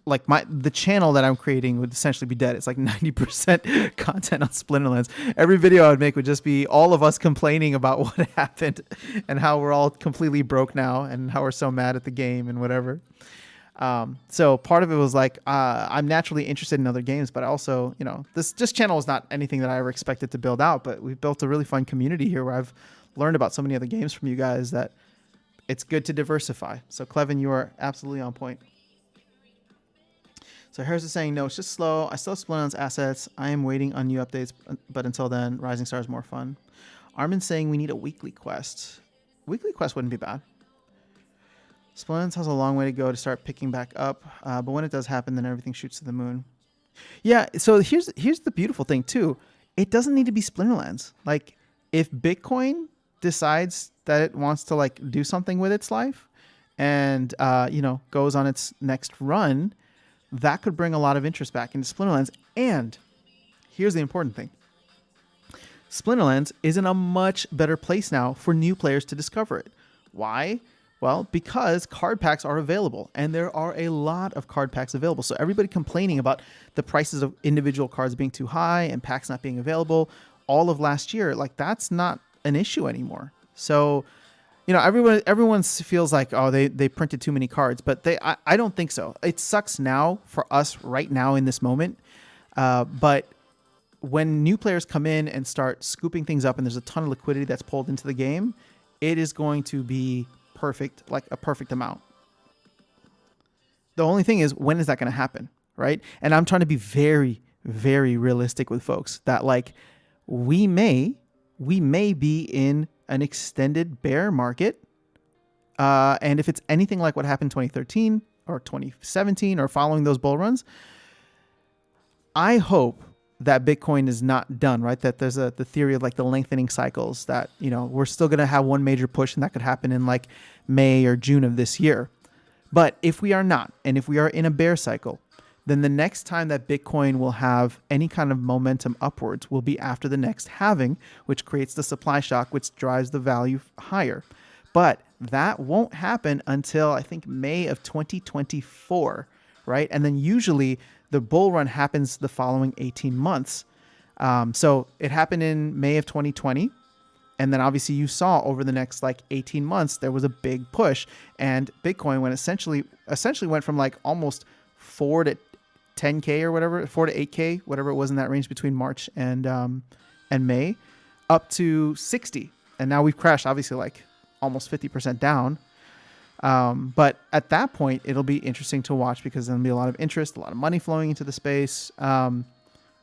Speaker 1: like the channel that I'm creating would essentially be dead. It's like 90% content on Splinterlands. Every video I would make would just be all of us complaining about what happened and how we're all completely broke now and how we're so mad at the game and whatever. So part of it was like, I'm naturally interested in other games, but also, you know, this channel is not anything that I ever expected to build out, but we've built a really fun community here where I've learned about so many other games from you guys that it's good to diversify. So Clevin, you are absolutely on point. So Harris is saying, no, it's just slow. I still have Splinterlands assets. I am waiting on new updates, but until then, Rising Star is more fun. Armin's saying we need a weekly quest. Weekly quest wouldn't be bad. Splinterlands has a long way to go to start picking back up, but when it does happen, then everything shoots to the moon. Yeah, so here's the beautiful thing too. It doesn't need to be Splinterlands. Like, if Bitcoin decides that it wants to like do something with its life and you know, goes on its next run, that could bring a lot of interest back into Splinterlands. And here's the important thing. Splinterlands is in a much better place now for new players to discover it. Why? Well, because card packs are available, and there are a lot of card packs available. So everybody complaining about the prices of individual cards being too high and packs not being available all of last year, like that's not an issue anymore. So, you know, everyone feels like, oh, they printed too many cards, but I don't think so. It sucks now for us right now in this moment. But when new players come in and start scooping things up and there's a ton of liquidity that's pulled into the game, it is going to be perfect, like a perfect amount. The only thing is, when is that going to happen, right? And I'm trying to be very, very realistic with folks that like we may be in an extended bear market. And if it's anything like what happened in 2013 or 2017 or following those bull runs, I hope that Bitcoin is not done, right? That there's the theory of like the lengthening cycles that, you know, we're still going to have one major push and that could happen in like May or June of this year. But if we are not, and if we are in a bear cycle, then the next time that Bitcoin will have any kind of momentum upwards will be after the next halving, which creates the supply shock, which drives the value higher. But that won't happen until I think May of 2024, right? And then usually the bull run happens the following 18 months. So it happened in May of 2020. And then obviously you saw over the next like 18 months, there was a big push, and Bitcoin went essentially went from like almost 4 to 10K or whatever, 4 to 8K, whatever it was in that range between March and May, up to 60 and now we've crashed obviously like almost 50% down. But at that point, it'll be interesting to watch because there'll be a lot of interest, a lot of money flowing into the space.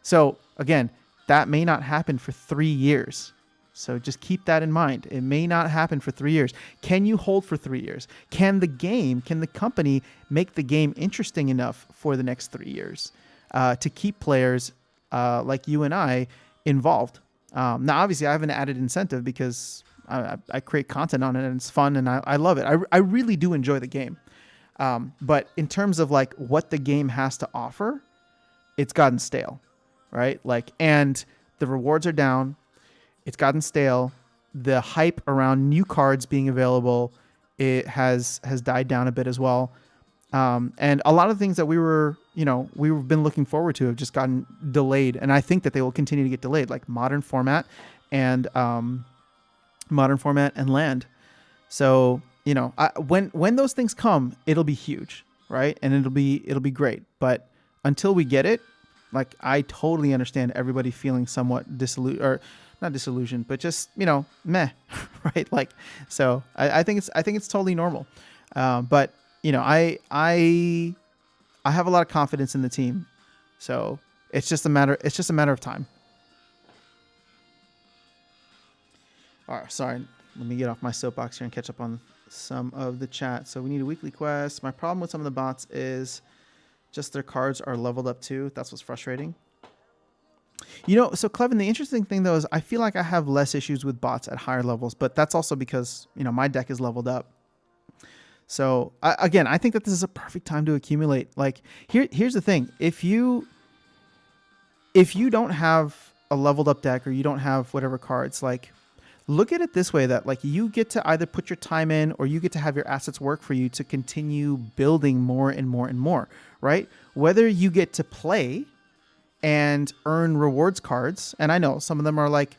Speaker 1: So again, that may not happen for 3 years. So just keep that in mind. It may not happen for 3 years. Can you hold for 3 years? Can the company make the game interesting enough for the next 3 years to keep players like you and I involved? Now, obviously, I have an added incentive because I create content on it and it's fun and I love it. I really do enjoy the game. But in terms of like what the game has to offer, it's gotten stale, right? Like, and the rewards are down. It's gotten stale. The hype around new cards being available, it has died down a bit as well. And a lot of things that we've been looking forward to have just gotten delayed. And I think that they will continue to get delayed, like modern format and land. So, when those things come, it'll be huge, right? And it'll be great. But until we get it, like, I totally understand everybody feeling somewhat not disillusioned, but just, meh, right? Like, so I think it's totally normal. But I have a lot of confidence in the team. So it's just a matter of time. All right, sorry. Let me get off my soapbox here and catch up on some of the chat. So we need a weekly quest. My problem with some of the bots is just their cards are leveled up too. That's what's frustrating. So Clevin, the interesting thing though is I feel like I have less issues with bots at higher levels, but that's also because, my deck is leveled up. So I think that this is a perfect time to accumulate. Like here's the thing. If you don't have a leveled up deck or you don't have whatever cards, like, look at it this way, that like you get to either put your time in or you get to have your assets work for you to continue building more and more and more, right? Whether you get to play and earn rewards cards, and I know some of them are like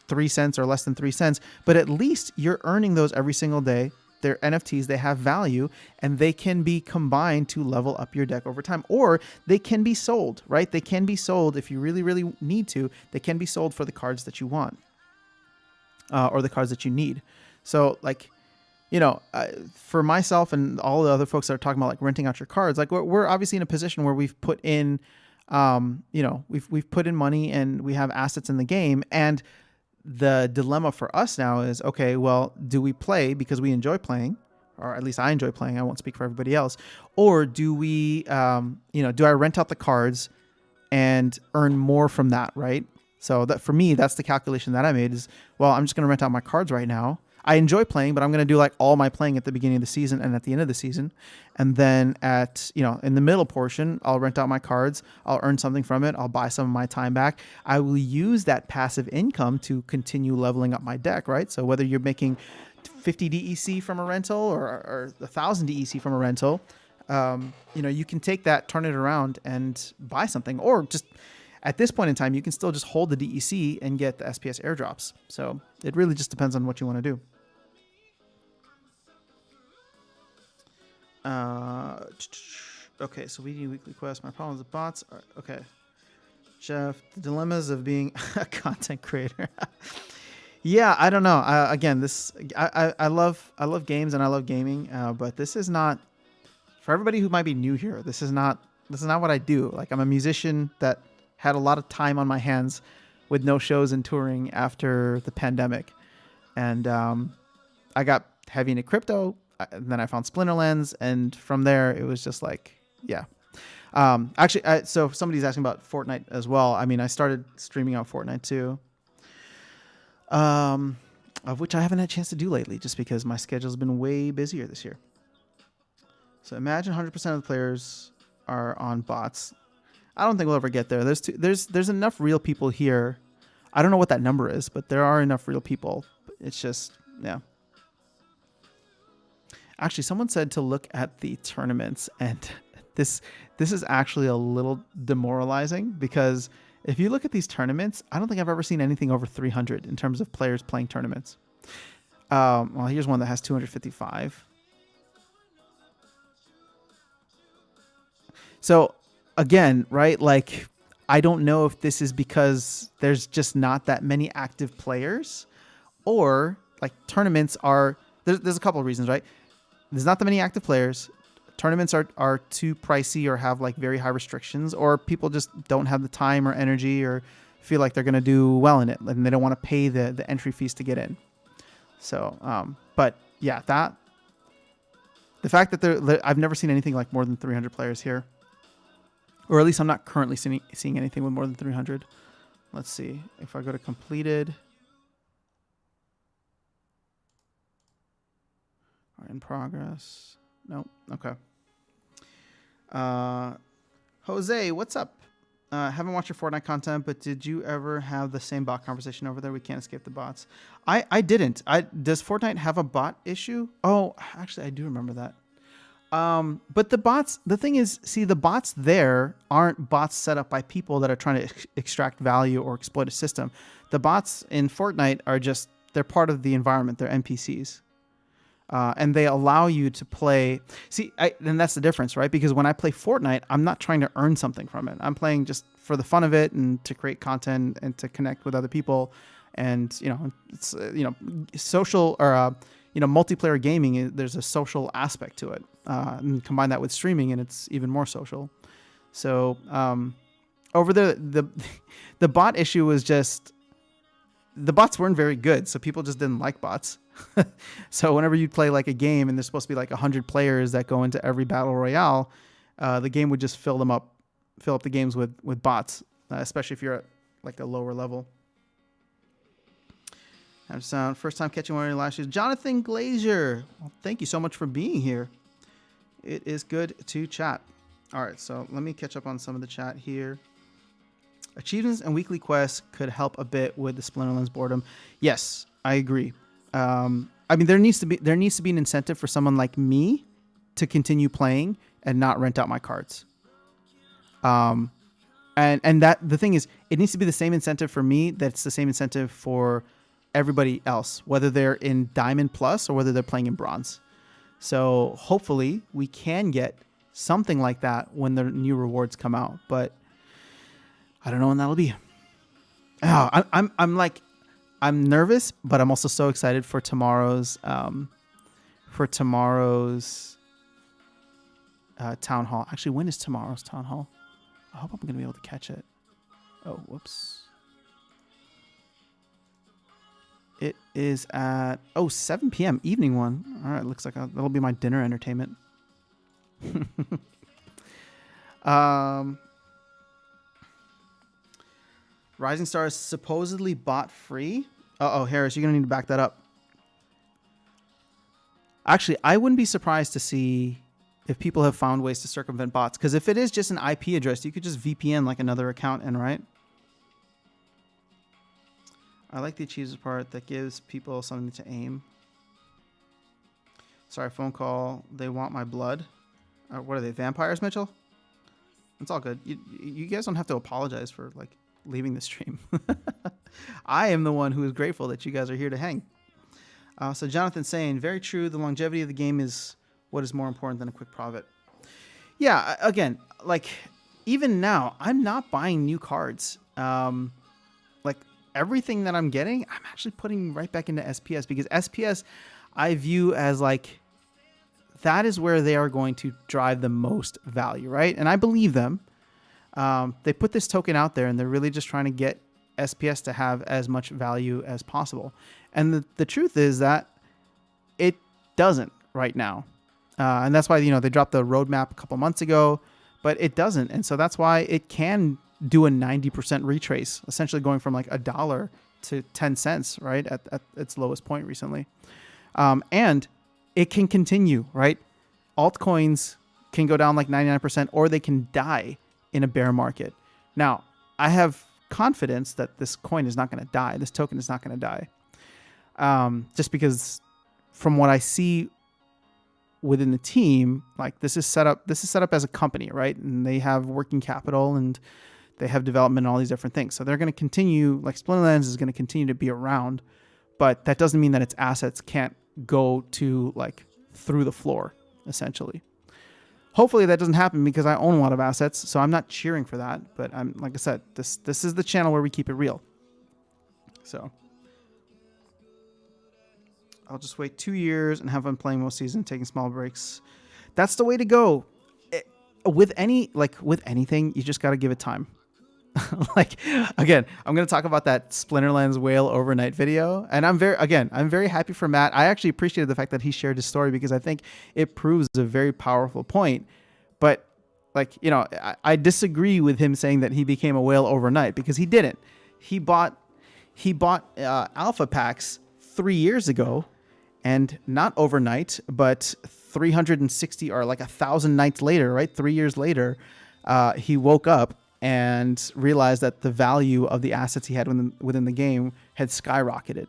Speaker 1: 3 cents or less than 3 cents, but at least you're earning those every single day. They're NFTs, they have value, and they can be combined to level up your deck over time, or they can be sold, right? They can be sold if you really, really need to. They can be sold for the cards that you want. Or the cards that you need. So like, for myself and all the other folks that are talking about like renting out your cards, like we're obviously in a position where we've put in, we've put in money and we have assets in the game. And the dilemma for us now is, okay, well, do we play because we enjoy playing, or at least I enjoy playing? I won't speak for everybody else. Or do we, do I rent out the cards and earn more from that, right? So that for me, that's the calculation that I made is, well, I'm just going to rent out my cards right now. I enjoy playing, but I'm going to do like all my playing at the beginning of the season and at the end of the season. And then in the middle portion, I'll rent out my cards. I'll earn something from it. I'll buy some of my time back. I will use that passive income to continue leveling up my deck, right? So whether you're making 50 DEC from a rental or 1,000 DEC from a rental, you can take that, turn it around and buy something, or just at this point in time, you can still just hold the DEC and get the SPS airdrops. So it really just depends on what you want to do. Okay, so we need weekly quests. My problem with bots are, okay. Jeff, the dilemmas of being a content creator. Yeah, I don't know. Again, I love games and I love gaming, but this is not, for everybody who might be new here, this is not what I do. Like, I'm a musician that had a lot of time on my hands with no shows and touring after the pandemic. And I got heavy into crypto, and then I found Splinterlands, and from there it was just like, yeah. So somebody's asking about Fortnite as well. I mean, I started streaming out Fortnite too, of which I haven't had a chance to do lately just because my schedule's been way busier this year. So imagine 100% of the players are on bots. I don't think we'll ever get there. There's enough real people here. I don't know what that number is, but there are enough real people. It's just, yeah. Actually, someone said to look at the tournaments, and this is actually a little demoralizing because if you look at these tournaments, I don't think I've ever seen anything over 300 in terms of players playing tournaments. Well, here's one that has 255. So again, right, like, I don't know if this is because there's just not that many active players, or like tournaments are, there's a couple of reasons, right? There's not that many active players. Tournaments are too pricey or have like very high restrictions, or people just don't have the time or energy or feel like they're going to do well in it and they don't want to pay the entry fees to get in. So, but yeah, the fact that I've never seen anything like more than 300 players here, or at least I'm not currently seeing anything with more than 300. Let's see if I go to completed or in progress. Nope. Okay. Jose, what's up? Haven't watched your Fortnite content, but did you ever have the same bot conversation over there? We can't escape the bots. I didn't. Does Fortnite have a bot issue? Oh, actually, I do remember that. But the bots, the thing is, see, the bots there aren't bots set up by people that are trying to extract value or exploit a system. The bots in Fortnite are just, they're part of the environment. They're NPCs. And they allow you to play. See, and that's the difference, right? Because when I play Fortnite, I'm not trying to earn something from it. I'm playing just for the fun of it and to create content and to connect with other people. And, it's, social or, multiplayer gaming, there's a social aspect to it. And combine that with streaming and it's even more social. So over there, the bot issue was just, the bots weren't very good. So people just didn't like bots. So whenever you play like a game and there's supposed to be like 100 players that go into every battle royale, the game would just fill up the games with bots, especially if you're at like a lower level. First time catching one of your live streams. Jonathan Glazier, well, thank you so much for being here. It is good to chat. All right, so let me catch up on some of the chat here. Achievements and weekly quests could help a bit with the Splinterlands boredom. Yes, I agree. There needs to be an incentive for someone like me to continue playing and not rent out my cards. And that the thing is, it needs to be the same incentive for me that's the same incentive for everybody else, whether they're in Diamond Plus or whether they're playing in Bronze. So hopefully we can get something like that when the new rewards come out, but I don't know when that'll be. Oh, I'm nervous, but I'm also so excited for tomorrow's town hall. Actually, when is tomorrow's town hall? I hope I'm going to be able to catch it. Oh, whoops. It is at 7 p.m. evening one. All right, looks like that'll be my dinner entertainment. Rising Star is supposedly bot free. Uh-oh, Harris, you're going to need to back that up. Actually, I wouldn't be surprised to see if people have found ways to circumvent bots. Because if it is just an IP address, you could just VPN like another account in, right? I like the achievements part that gives people something to aim. Sorry, phone call. They want my blood. What are they, vampires, Mitchell? It's all good. You guys don't have to apologize for like leaving the stream. I am the one who is grateful that you guys are here to hang. So Jonathan's saying, very true. The longevity of the game is what is more important than a quick profit. Yeah, again, like even now, I'm not buying new cards. Like everything that I'm getting, I'm actually putting right back into SPS because SPS I view as like, that is where they are going to drive the most value, right? And I believe them. They put this token out there and they're really just trying to get SPS to have as much value as possible. And the truth is that it doesn't right now. And that's why, they dropped the roadmap a couple months ago, but it doesn't. And so that's why it can do a 90% retrace, essentially going from like $1 to 10 cents, right? At its lowest point recently. And it can continue, right? Altcoins can go down like 99% or they can die in a bear market. Now, I have confidence that this coin is not going to die. This token is not going to die. Just because from what I see within the team, like this is set up as a company, right? And they have working capital and they have development and all these different things. So they're going to continue, like Splinterlands is going to continue to be around, but that doesn't mean that its assets can't go to like through the floor, essentially. Hopefully that doesn't happen because I own a lot of assets, so I'm not cheering for that. But I'm like I said, this is the channel where we keep it real. So I'll just wait 2 years and have fun playing most season, taking small breaks. That's the way to go. With anything, you just got to give it time. Like, again, I'm going to talk about that Splinterlands whale overnight video. And I'm very happy for Matt. I actually appreciated the fact that he shared his story because I think it proves a very powerful point. But like, I disagree with him saying that he became a whale overnight, because he didn't. He bought alpha packs 3 years ago, and not overnight, but 360 or like 1,000 nights later, right? 3 years later, he woke up and realized that the value of the assets he had within the game had skyrocketed.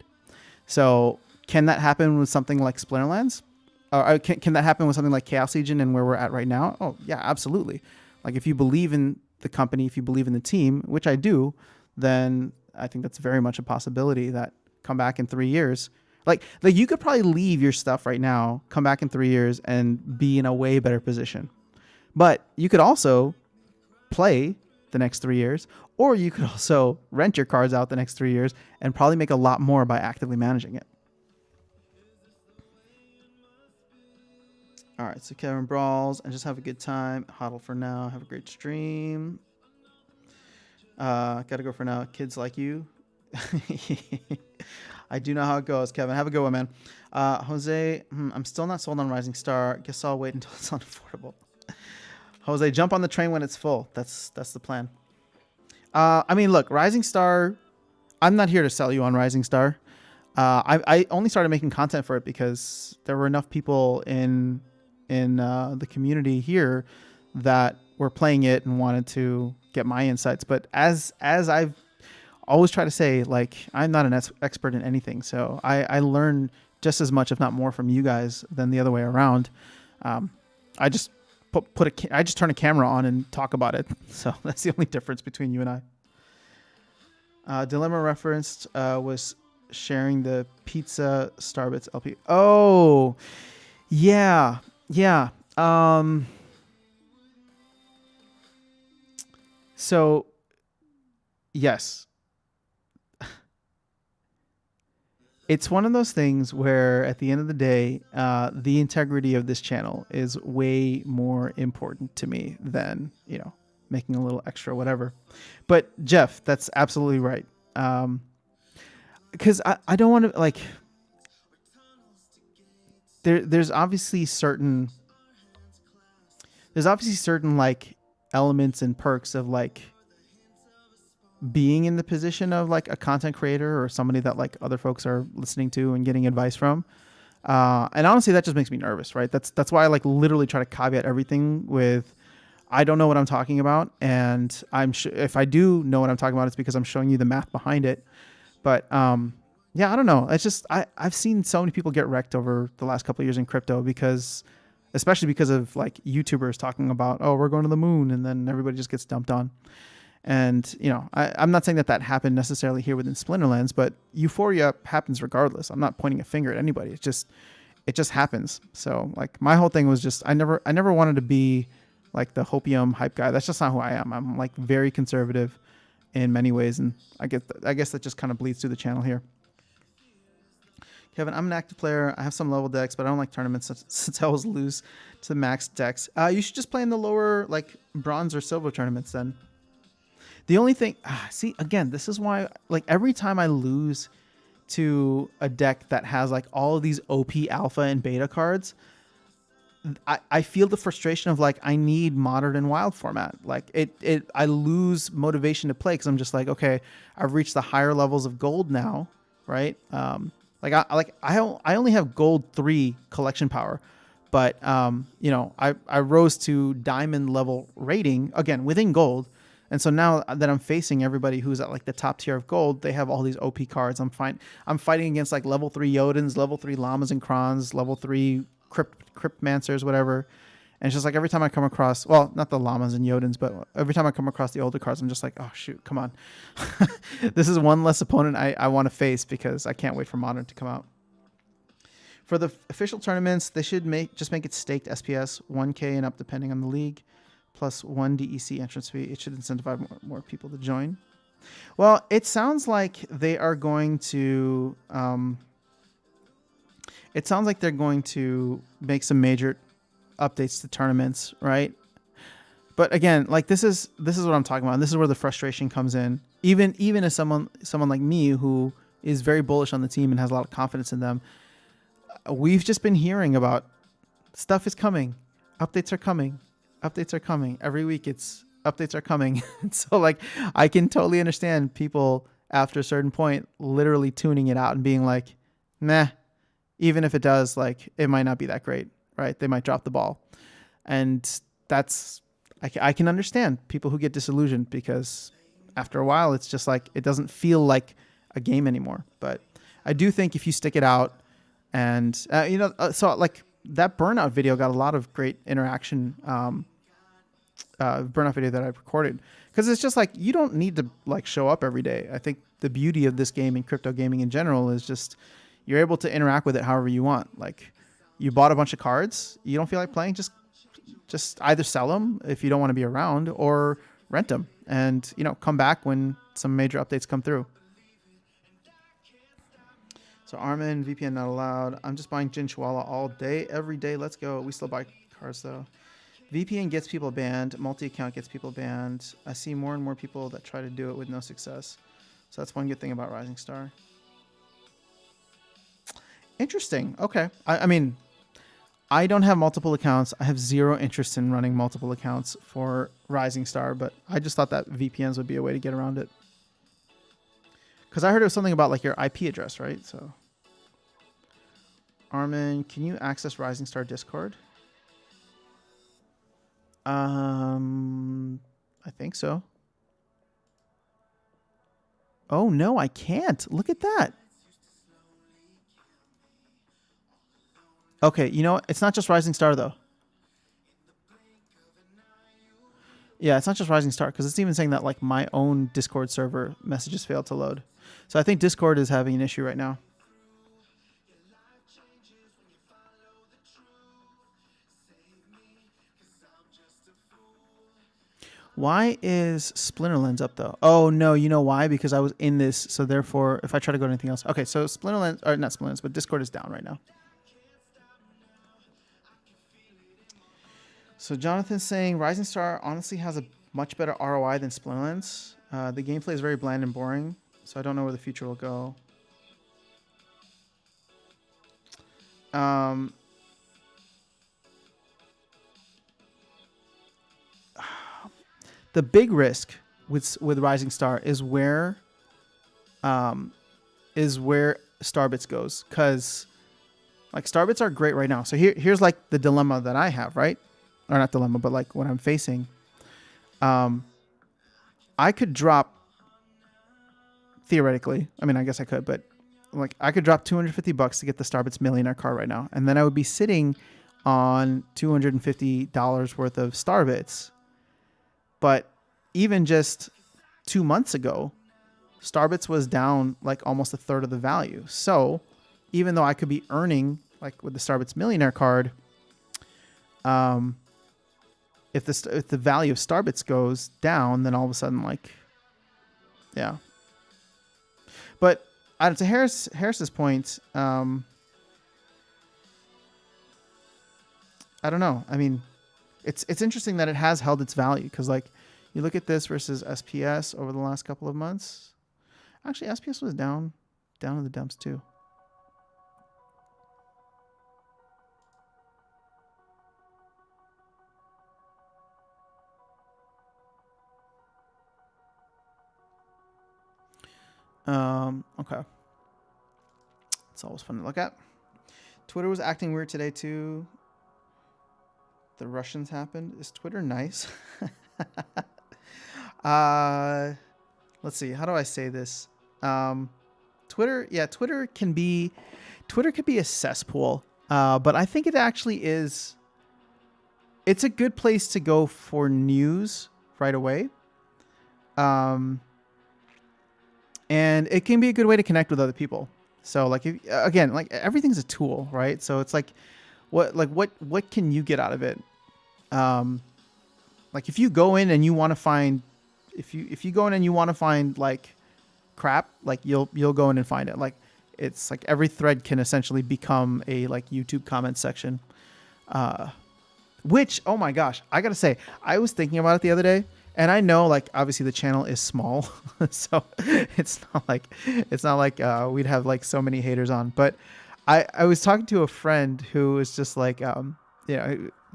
Speaker 1: So can that happen with something like Splinterlands? Or can that happen with something like Chaos Legion and where we're at right now? Oh, yeah, absolutely. Like, if you believe in the company, if you believe in the team, which I do, then I think that's very much a possibility that come back in 3 years. Like you could probably leave your stuff right now, come back in 3 years, and be in a way better position. But you could also play the next 3 years, or you could also rent your cards out the next 3 years and probably make a lot more by actively managing it. All right, so Kevin brawls and just have a good time. Hodl for now. Have a great stream. Gotta go for now. Kids like you. I do know how it goes, Kevin. Have a good one, man. Jose, I'm still not sold on Rising Star. Guess I'll wait until it's unaffordable. Jose, jump on the train when it's full. That's the plan. I mean, look, Rising Star, I'm not here to sell you on Rising Star. I only started making content for it because there were enough people in the community here that were playing it and wanted to get my insights. But as I've always tried to say, like, I'm not an expert in anything, so I learn just as much, if not more, from you guys than the other way around. I just I just turn a camera on and talk about it. So that's the only difference between you and I. Dilemma referenced was sharing the Pizza Starbits LP. Oh, yeah. So, yes. It's one of those things where at the end of the day, the integrity of this channel is way more important to me than, making a little extra whatever. But Jeff, that's absolutely right. Because I don't want to, like, there's obviously certain like elements and perks of like being in the position of like a content creator or somebody that like other folks are listening to and getting advice from. And honestly, that just makes me nervous, right? That's why I like literally try to caveat everything with, I don't know what I'm talking about. And if I do know what I'm talking about, it's because I'm showing you the math behind it. But, yeah, I don't know. It's just, I've seen so many people get wrecked over the last couple of years in crypto especially because of like YouTubers talking about, oh, we're going to the moon. And then everybody just gets dumped on. And, I'm not saying that happened necessarily here within Splinterlands, but euphoria happens regardless. I'm not pointing a finger at anybody. It just happens. So like my whole thing was just, I never wanted to be like the hopium hype guy. That's just not who I am. I'm like very conservative in many ways. And I guess that just kind of bleeds through the channel here. Kevin, I'm an active player. I have some level decks, but I don't like tournaments since I always lose to max decks. You should just play in the lower like bronze or silver tournaments then. The only thing, see, again, this is why, like, every time I lose to a deck that has like all of these OP alpha and beta cards, I feel the frustration of like, I need modern and wild format. Like I lose motivation to play because I'm just like, okay, I've reached the higher levels of gold now, right? I only have gold 3 collection power, but I rose to diamond level rating again within gold. And so now that I'm facing everybody who's at like the top tier of gold, they have all these OP cards. I'm fighting against like level 3 Jotans, level 3 Llamas and Krons, level 3 Cryptmancers, whatever. And it's just like every time I come across, well, not the Llamas and Jotans, but every time I come across the older cards, I'm just like, oh shoot, come on. This is one less opponent I want to face because I can't wait for Modern to come out. For the official tournaments, they should just make it staked SPS, 1K and up depending on the league, plus 1 DEC entrance fee. It should incentivize more people to join. Well, it sounds like they are going to... it sounds like they're going to make some major updates to tournaments, right? But again, like this is what I'm talking about. And this is where the frustration comes in. Even as someone like me who is very bullish on the team and has a lot of confidence in them, we've just been hearing about stuff is coming, updates are coming, updates are coming. Every week it's updates are coming. So like I can totally understand people after a certain point literally tuning it out and being like, nah, even if it does, like it might not be that great, right? They might drop the ball. And that's, I can understand people who get disillusioned because after a while it's just like, it doesn't feel like a game anymore. But I do think if you stick it out and, so like that burnout video got a lot of great interaction, burnout video that I recorded, because it's just like, you don't need to like show up every day. I think the beauty of this game and crypto gaming in general is just, you're able to interact with it however you want. Like you bought a bunch of cards, you don't feel like playing, just either sell them if you don't want to be around or rent them and, come back when some major updates come through. So Armin, VPN not allowed. I'm just buying Jin Chihuahua all day, every day. Let's go. We still buy cards though. VPN gets people banned. Multi-account gets people banned. I see more and more people that try to do it with no success. So that's one good thing about Rising Star. Interesting. Okay. I mean, I don't have multiple accounts. I have zero interest in running multiple accounts for Rising Star, but I just thought that VPNs would be a way to get around it. Because I heard it was something about like your IP address, right? So, Armin, can you access Rising Star Discord? I think so. Oh no, I can't. Look at that. Okay, you know what? It's not just Rising Star though. Yeah, it's not just Rising Star because it's even saying that like my own Discord server messages failed to load. So I think Discord is having an issue right now. Why is Splinterlands up though? Oh no, you know why? Because I was in this, so therefore if I try to go to anything else. Okay, so Splinterlands, or not Splinterlands, but Discord is down right now. So Jonathan's saying Rising Star honestly has a much better ROI than Splinterlands. The gameplay is very bland and boring, so I don't know where the future will go. The big risk with Rising Star is where Starbits goes, because like Starbits are great right now. So here's like the dilemma that I have, right? Or not dilemma, but like what I'm facing. I could drop, theoretically, I mean, I guess I could, but like I could drop $250 to get the Starbits Millionaire card right now, and then I would be sitting on $250 worth of Starbits. But even just 2 months ago, Starbits was down like almost a third of the value. So even though I could be earning like with the Starbits Millionaire card, if the value of Starbits goes down, then all of a sudden, like, yeah. But to Harris's point, I don't know. I mean, it's interesting that it has held its value, because like you look at this versus SPS over the last couple of months. Actually, SPS was down in the dumps too. Okay. It's always fun to look at. Twitter was acting weird today too. The Russians happened. Is Twitter nice? Let's see. How do I say this? Twitter could be a cesspool. But I think it actually is. It's a good place to go for news right away. And it can be a good way to connect with other people. So like, again, like everything's a tool, right? So it's like, what can you get out of it? Like if you go in and you want to find, if you go in and you want to find like crap, like you'll go in and find it. Like it's like every thread can essentially become a like YouTube comment section. Which, oh my gosh, I gotta say, I was thinking about it the other day, and I know like obviously the channel is small, so it's not like we'd have like so many haters on. But I was talking to a friend who was just like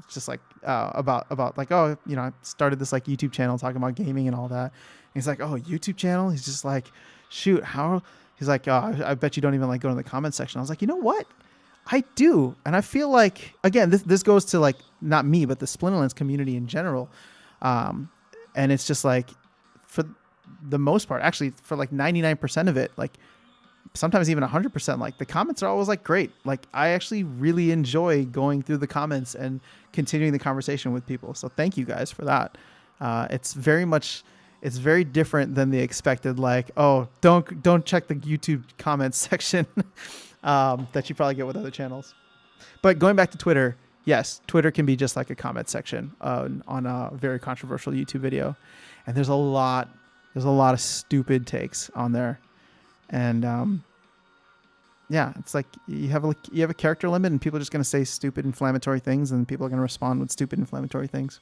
Speaker 1: just like about like, oh, I started this like YouTube channel talking about gaming and all that. And he's like, oh, YouTube channel? He's just like, shoot, how? He's like, oh, I bet you don't even like go to the comment section. I was like, you know what? I do. And I feel like, again, this goes to like, not me, but the Splinterlands community in general. And it's just like, for the most part, actually for like 99% of it, like sometimes even 100%, like the comments are always like great. Like I actually really enjoy going through the comments and continuing the conversation with people. So thank you guys for that. It's very different than the expected, like, oh, don't check the YouTube comments section that you probably get with other channels. But going back to Twitter, yes, Twitter can be just like a comment section on a very controversial YouTube video. And there's a lot of stupid takes on there. And yeah, it's like you have a character limit, and people are just going to say stupid inflammatory things, and people are going to respond with stupid inflammatory things.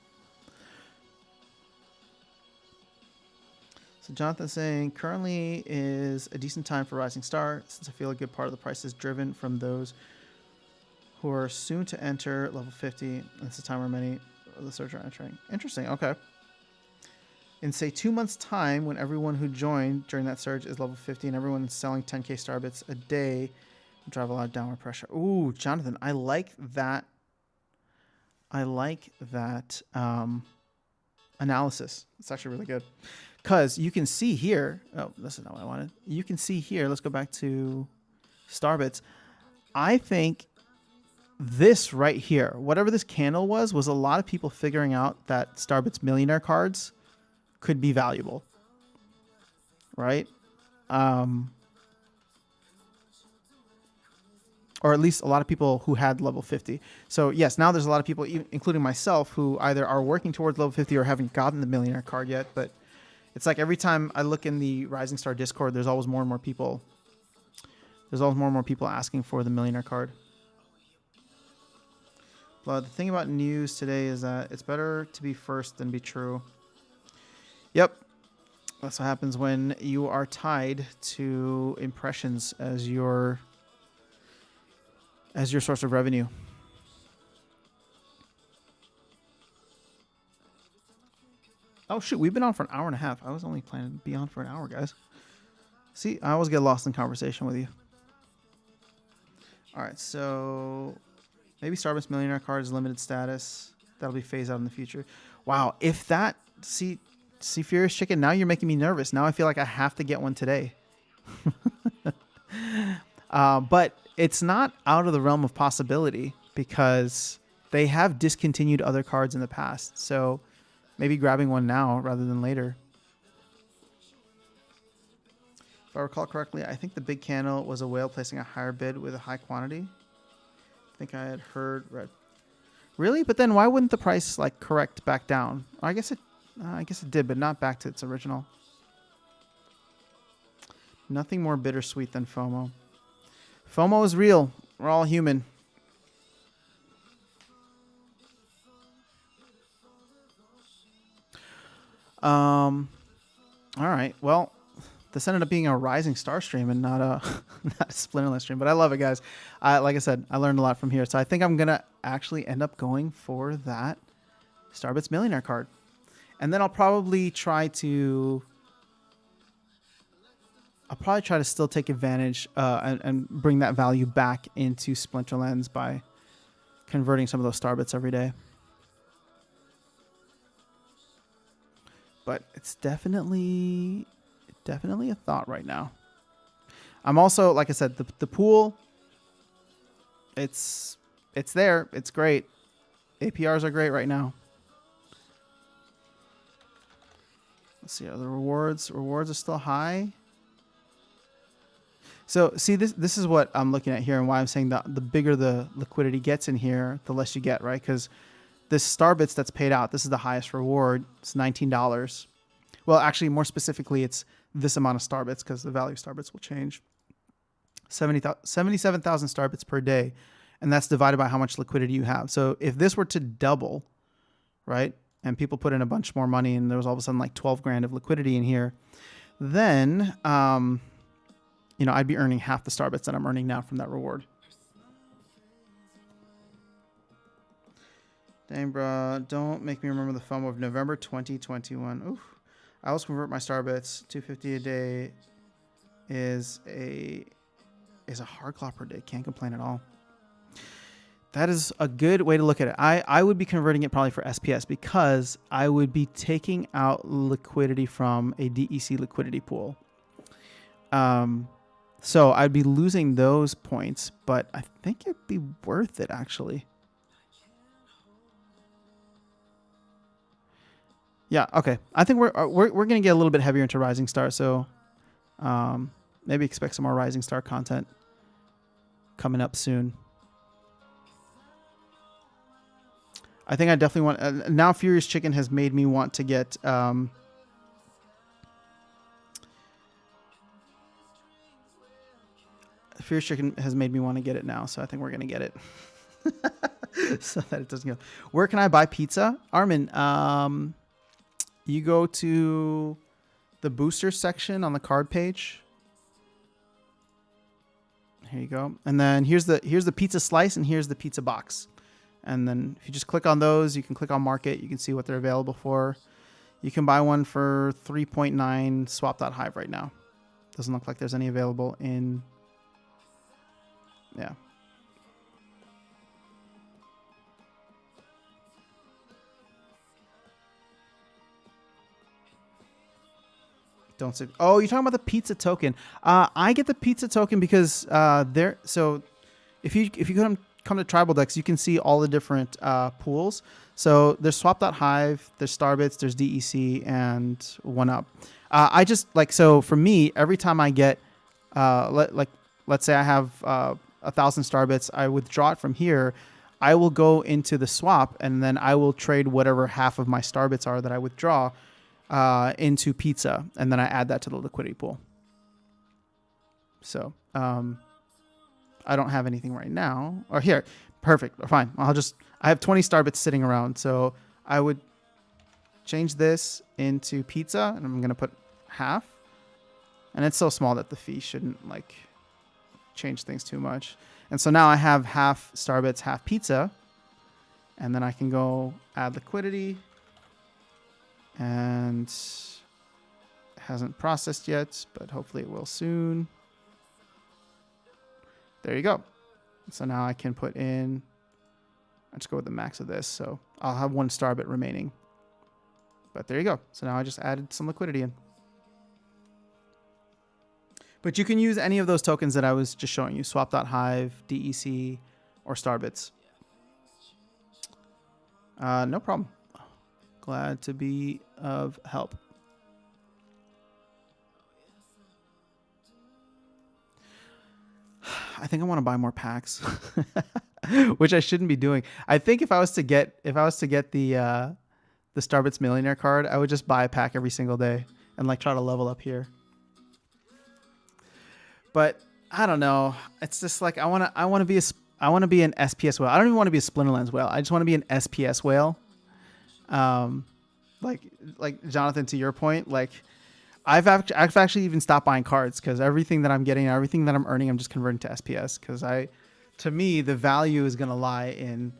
Speaker 1: So Jonathan's saying, currently is a decent time for Rising Star, since I feel a good part of the price is driven from those who are soon to enter level 50. That's the time where many of the surge are entering. Interesting. Okay. In say 2 months' time, when everyone who joined during that surge is level 50 and everyone is selling 10k star bits a day, drive a lot of downward pressure. Ooh, Jonathan, I like that. Analysis. It's actually really good. Because you can see here, oh, this is not what I wanted. You can see here, let's go back to Starbits. I think this right here, whatever this candle was a lot of people figuring out that Starbits millionaire cards could be valuable, right? Or at least a lot of people who had level 50. So yes, now there's a lot of people, including myself, who either are working towards level 50 or haven't gotten the millionaire card yet, but it's like every time I look in the Rising Star Discord, there's always more and more people. There's always more and more people asking for the millionaire card. But the thing about news today is that it's better to be first than be true. Yep. That's what happens when you are tied to impressions as your source of revenue. Oh, shoot. We've been on for an hour and a half. I was only planning to be on for an hour, guys. See, I always get lost in conversation with you. All right, so maybe Starbucks Millionaire card is limited status. That'll be phased out in the future. Wow, if that... See, Furious Chicken, now you're making me nervous. Now I feel like I have to get one today. But it's not out of the realm of possibility because they have discontinued other cards in the past. So maybe grabbing one now rather than later. If I recall correctly, I think the big candle was a whale placing a higher bid with a high quantity. I think I had heard... Really? But then why wouldn't the price like correct back down? I guess it did, but not back to its original. Nothing more bittersweet than FOMO. FOMO is real. We're all human. All right. Well, this ended up being a Rising Star stream and not a Splinterlands stream, but I love it, guys. Like I said, I learned a lot from here, so I think I'm gonna actually end up going for that Starbits Millionaire card, and then I'll probably try to still take advantage and bring that value back into Splinterlands by converting some of those Starbits every day. But it's definitely a thought right now. I'm also, like I said, the pool, it's there. It's great. APRs are great right now. Let's see, are the rewards are still high? So see, this is what I'm looking at here and why I'm saying that the bigger the liquidity gets in here, the less you get, right? Because this Starbits that's paid out, this is the highest reward. It's $19. Well, actually, more specifically, it's this amount of Starbits because the value of Starbits will change. 77,000 star bits per day. And that's divided by how much liquidity you have. So if this were to double, right, and people put in a bunch more money and there was all of a sudden like 12 grand of liquidity in here, then, you know, I'd be earning half the star bits that I'm earning now from that reward. Dang, bro, don't make me remember the FOMO of November 2021. Oof. I also convert my star bits. 250 a day is a hard clock per day. Can't complain at all. That is a good way to look at it. I would be converting it probably for SPS because I would be taking out liquidity from a DEC liquidity pool. So I'd be losing those points, but I think it'd be worth it actually. Yeah, okay. I think we're going to get a little bit heavier into Rising Star, so maybe expect some more Rising Star content coming up soon. I think I definitely want... now Furious Chicken has made me want to get... Furious Chicken has made me want to get it now, so I think we're going to get it. So that it doesn't go... Where can I buy pizza? Armin, you go to the booster section on the card page. Here you go. And then here's the pizza slice and here's the pizza box. And then if you just click on those, you can click on market. You can see what they're available for. You can buy one for 3.9 swap.hive right now. Doesn't look like there's any available in... Yeah. Don't say... Oh, you're talking about the pizza token. I get the pizza token because there... So if you come to Tribal Decks, you can see all the different pools. So there's swap.hive, there's Starbits, there's DEC, and 1UP. I just like... So for me, every time I get... let's say I have 1,000 Starbits, I withdraw it from here. I will go into the swap, and then I will trade whatever half of my Starbits are that I withdraw into pizza, and then I add that to the liquidity pool. So I don't have anything right now. Or here, perfect, fine. I have 20 Starbits sitting around, so I would change this into pizza, and I'm gonna put half. And it's so small that the fee shouldn't like change things too much. And so now I have half Starbits, half pizza, and then I can go add liquidity. And it hasn't processed yet, but hopefully it will soon. There you go. So now I can put in... Let's go with the max of this. So I'll have 1 Starbit remaining. But there you go. So now I just added some liquidity in. But you can use any of those tokens that I was just showing you. Swap.hive, DEC, or Starbits. No problem. Glad to be of help. I think I want to buy more packs, which I shouldn't be doing. I think if I was to get the Starbits Millionaire card, I would just buy a pack every single day and like try to level up here. But I don't know. It's just like I want to be an SPS whale. I don't even want to be a Splinterlands whale. I just want to be an SPS whale. Like Jonathan, to your point, like I've actually even stopped buying cards because everything that I'm getting, everything that I'm earning, I'm just converting to SPS because to me, the value is going to lie in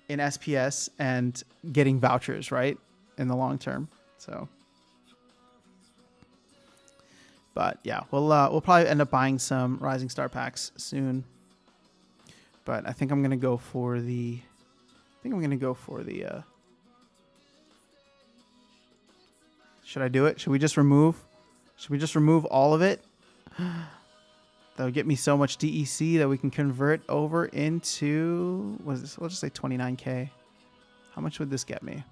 Speaker 1: SPS and getting vouchers, right, in the long term. So, but yeah, we'll probably end up buying some Rising Star packs soon. But I think I'm gonna go for the. Should I do it? Should we just remove all of it? That would get me so much DEC that we can convert over into, what is this? We'll just say 29K. How much would this get me?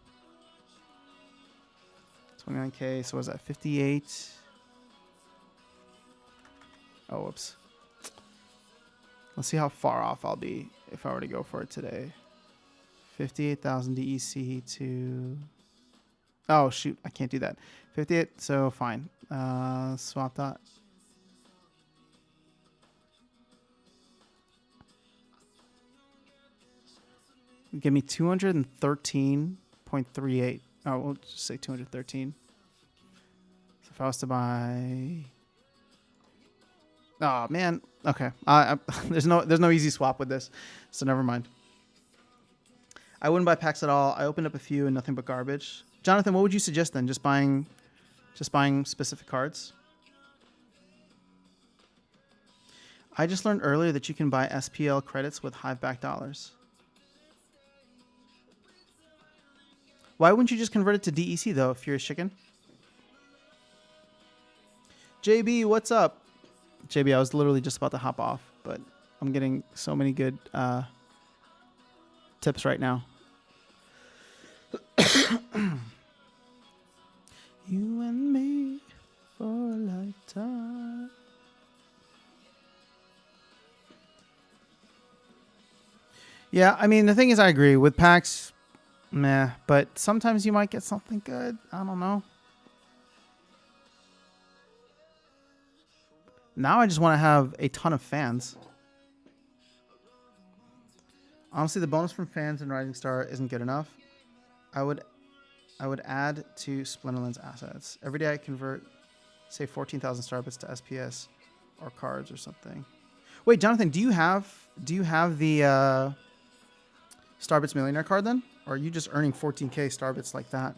Speaker 1: 29K, so was that 58? Oh, whoops. Let's see how far off I'll be if I were to go for it today. 58,000 DEC to... Oh, shoot. I can't do that. 58, so fine. Swap dot. Give me 213.38. Oh, we'll just say 213. So if I was to buy, oh man, okay. There's no easy swap with this, so never mind. I wouldn't buy packs at all. I opened up a few and nothing but garbage. Jonathan, what would you suggest then? Just buying specific cards? I just learned earlier that you can buy SPL credits with Hive-backed dollars. Why wouldn't you just convert it to DEC though if you're a chicken? JB, what's up? JB, I was literally just about to hop off, but I'm getting so many good tips right now. You and me for a lifetime. Yeah, I mean, the thing is, I agree with packs, meh, but sometimes you might get something good. I don't know. Now I just want to have a ton of fans. Honestly, the bonus from fans and Rising Star isn't good enough. I would add to Splinterland's assets. Every day I convert, say, 14,000 Starbits to SPS or cards or something. Wait, Jonathan, do you have the Starbits Millionaire card then? Or are you just earning 14k Starbits like that?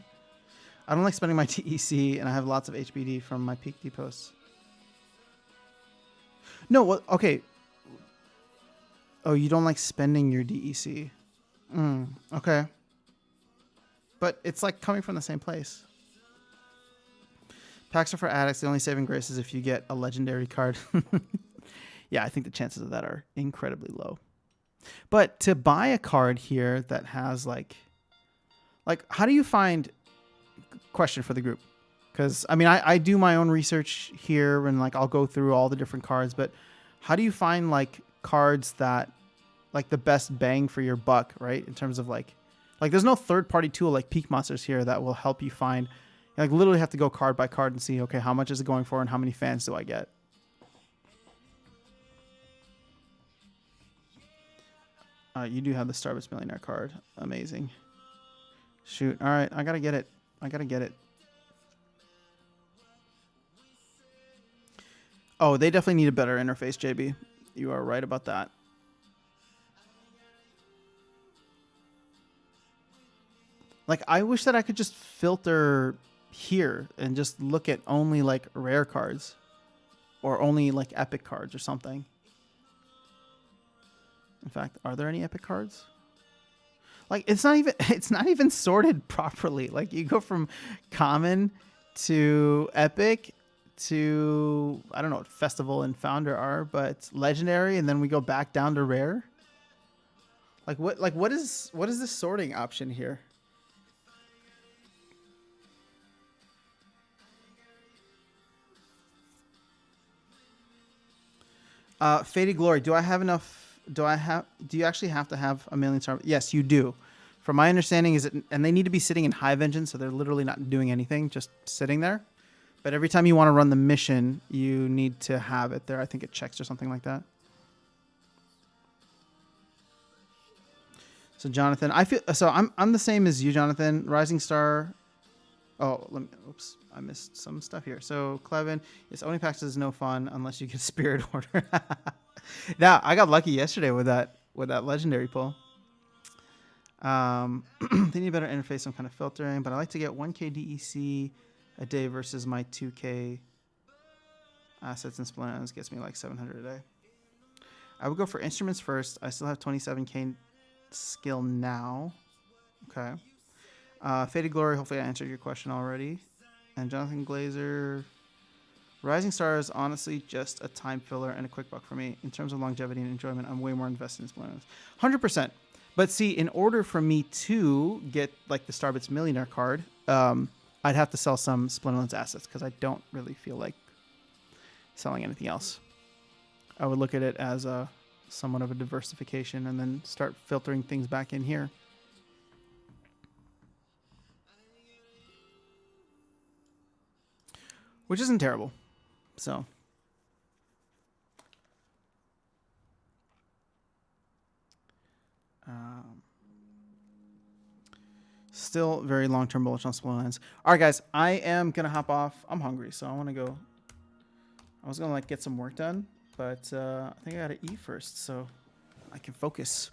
Speaker 1: I don't like spending my TEC, and I have lots of HBD from my peak depots. No, well, okay. Oh, you don't like spending your DEC. Okay. But it's like coming from the same place. Packs are for addicts. The only saving grace is if you get a legendary card. Yeah, I think the chances of that are incredibly low. But to buy a card here that has like how do you find, question for the group, because I mean I do my own research here and like I'll go through all the different cards, but how do you find like cards that like the best bang for your buck, right? In terms of like there's no third-party tool like Peak Monsters here that will help you find, like literally have to go card by card and see, okay, how much is it going for and how many fans do I get? You do have the Starbits Millionaire card. Amazing. Shoot. All right. I got to get it. Oh, they definitely need a better interface, JB. You are right about that. Like, I wish that I could just filter here and just look at only like rare cards or only like epic cards or something. In fact, are there any epic cards? Like, it's not even sorted properly. Like, you go from common to epic to, I don't know what Festival and Founder are, but legendary, and then we go back down to rare. What is this sorting option here? Faded Glory. Do you actually have to have a million stars? Yes, you do. From my understanding is and they need to be sitting in Hive Engine, so they're literally not doing anything, just sitting there. But every time you want to run the mission, you need to have it there. I think it checks or something like that. So Jonathan, I'm the same as you, Jonathan. Rising Star. Oh, oops, I missed some stuff here. So Clevin, yes, owning packs is no fun unless you get Spirit Order. Now I got lucky yesterday with that legendary pull. They need a better interface, some kind of filtering, but I like to get 1k DEC a day versus my 2k assets and splinters gets me like 700 a day. I would go for instruments first. I still have 27k skill now. Okay. Faded Glory, hopefully I answered your question already. And Jonathan Glazer, Rising Star is honestly just a time filler and a quick buck for me. In terms of longevity and enjoyment, I'm way more invested in splinters. 100%. But see, in order for me to get like the Starbits Millionaire card, I'd have to sell some Splinterlands assets because I don't really feel like selling anything else. I would look at it as somewhat of a diversification and then start filtering things back in here. Which isn't terrible. So. still very long-term bullish on Splolands. All right, guys, I am going to hop off. I'm hungry, so I want to go. I was going to like get some work done, but I think I got to eat first so I can focus.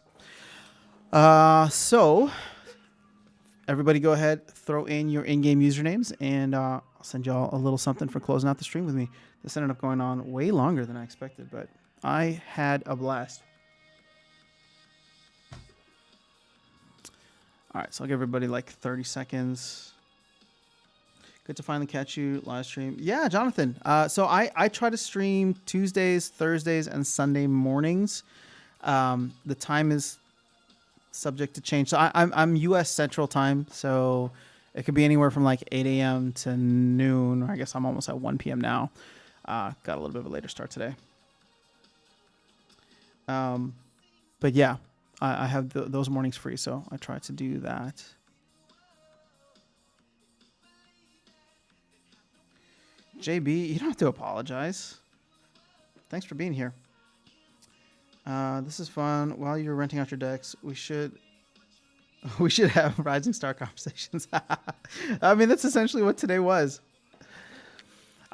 Speaker 1: So everybody go ahead, throw in your in-game usernames, and I'll send y'all a little something for closing out the stream with me. This ended up going on way longer than I expected, but I had a blast. All right, so I'll give everybody like 30 seconds. Good to finally catch you live stream. Yeah, Jonathan. So I try to stream Tuesdays, Thursdays, and Sunday mornings. The time is subject to change. So I'm U.S. Central Time, so it could be anywhere from like 8 a.m. to noon. Or I guess I'm almost at 1 p.m. now. Got a little bit of a later start today. But yeah. I have those mornings free, so I try to do that. JB, you don't have to apologize. Thanks for being here. This is fun. While you're renting out your decks, we should have Rising Star conversations. I mean, that's essentially what today was.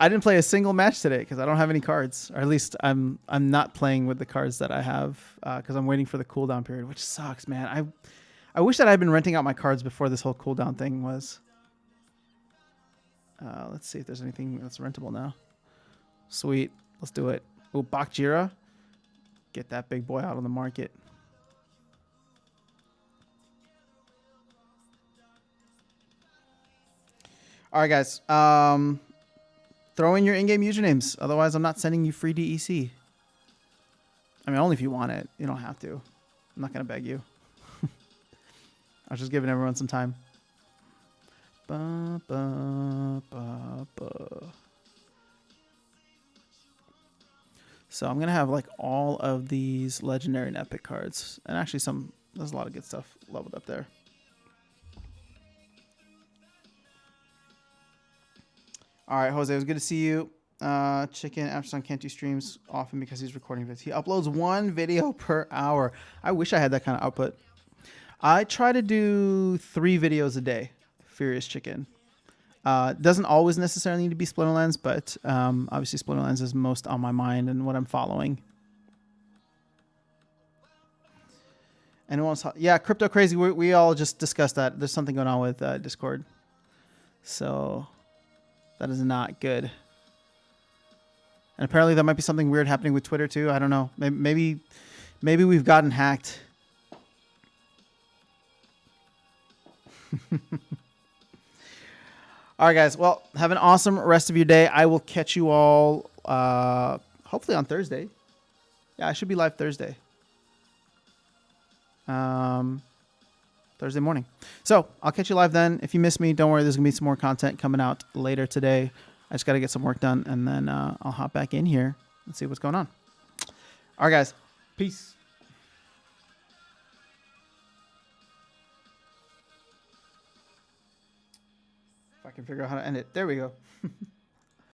Speaker 1: I didn't play a single match today because I don't have any cards, or at least I'm not playing with the cards that I have because I'm waiting for the cooldown period, which sucks, man. I wish that I'd been renting out my cards before this whole cooldown thing was. Let's see if there's anything that's rentable now. Sweet, let's do it. Oh, Bakjira, get that big boy out on the market. All right, guys. Throw in your in-game usernames. Otherwise, I'm not sending you free DEC. I mean, only if you want it. You don't have to. I'm not going to beg you. I was just giving everyone some time. Ba, ba, ba, ba. So I'm going to have like all of these legendary and epic cards. And actually there's a lot of good stuff leveled up there. All right, Jose, it was good to see you. Chicken Aftersun can't do streams often because he's recording videos. He uploads 1 video per hour. I wish I had that kind of output. I try to do 3 videos a day. Furious Chicken. Doesn't always necessarily need to be Splinterlands, but obviously Splinterlands is most on my mind and what I'm following. Anyone else? Yeah, Crypto Crazy. We all just discussed that. There's something going on with Discord. So that is not good. And apparently there might be something weird happening with Twitter too. I don't know. Maybe we've gotten hacked. All right, guys. Well, have an awesome rest of your day. I will catch you all hopefully on Thursday. Yeah, I should be live Thursday. Thursday morning. So I'll catch you live then. If you miss me, don't worry. There's going to be some more content coming out later today. I just got to get some work done, and then I'll hop back in here and see what's going on. All right, guys. Peace. If I can figure out how to end it. There we go.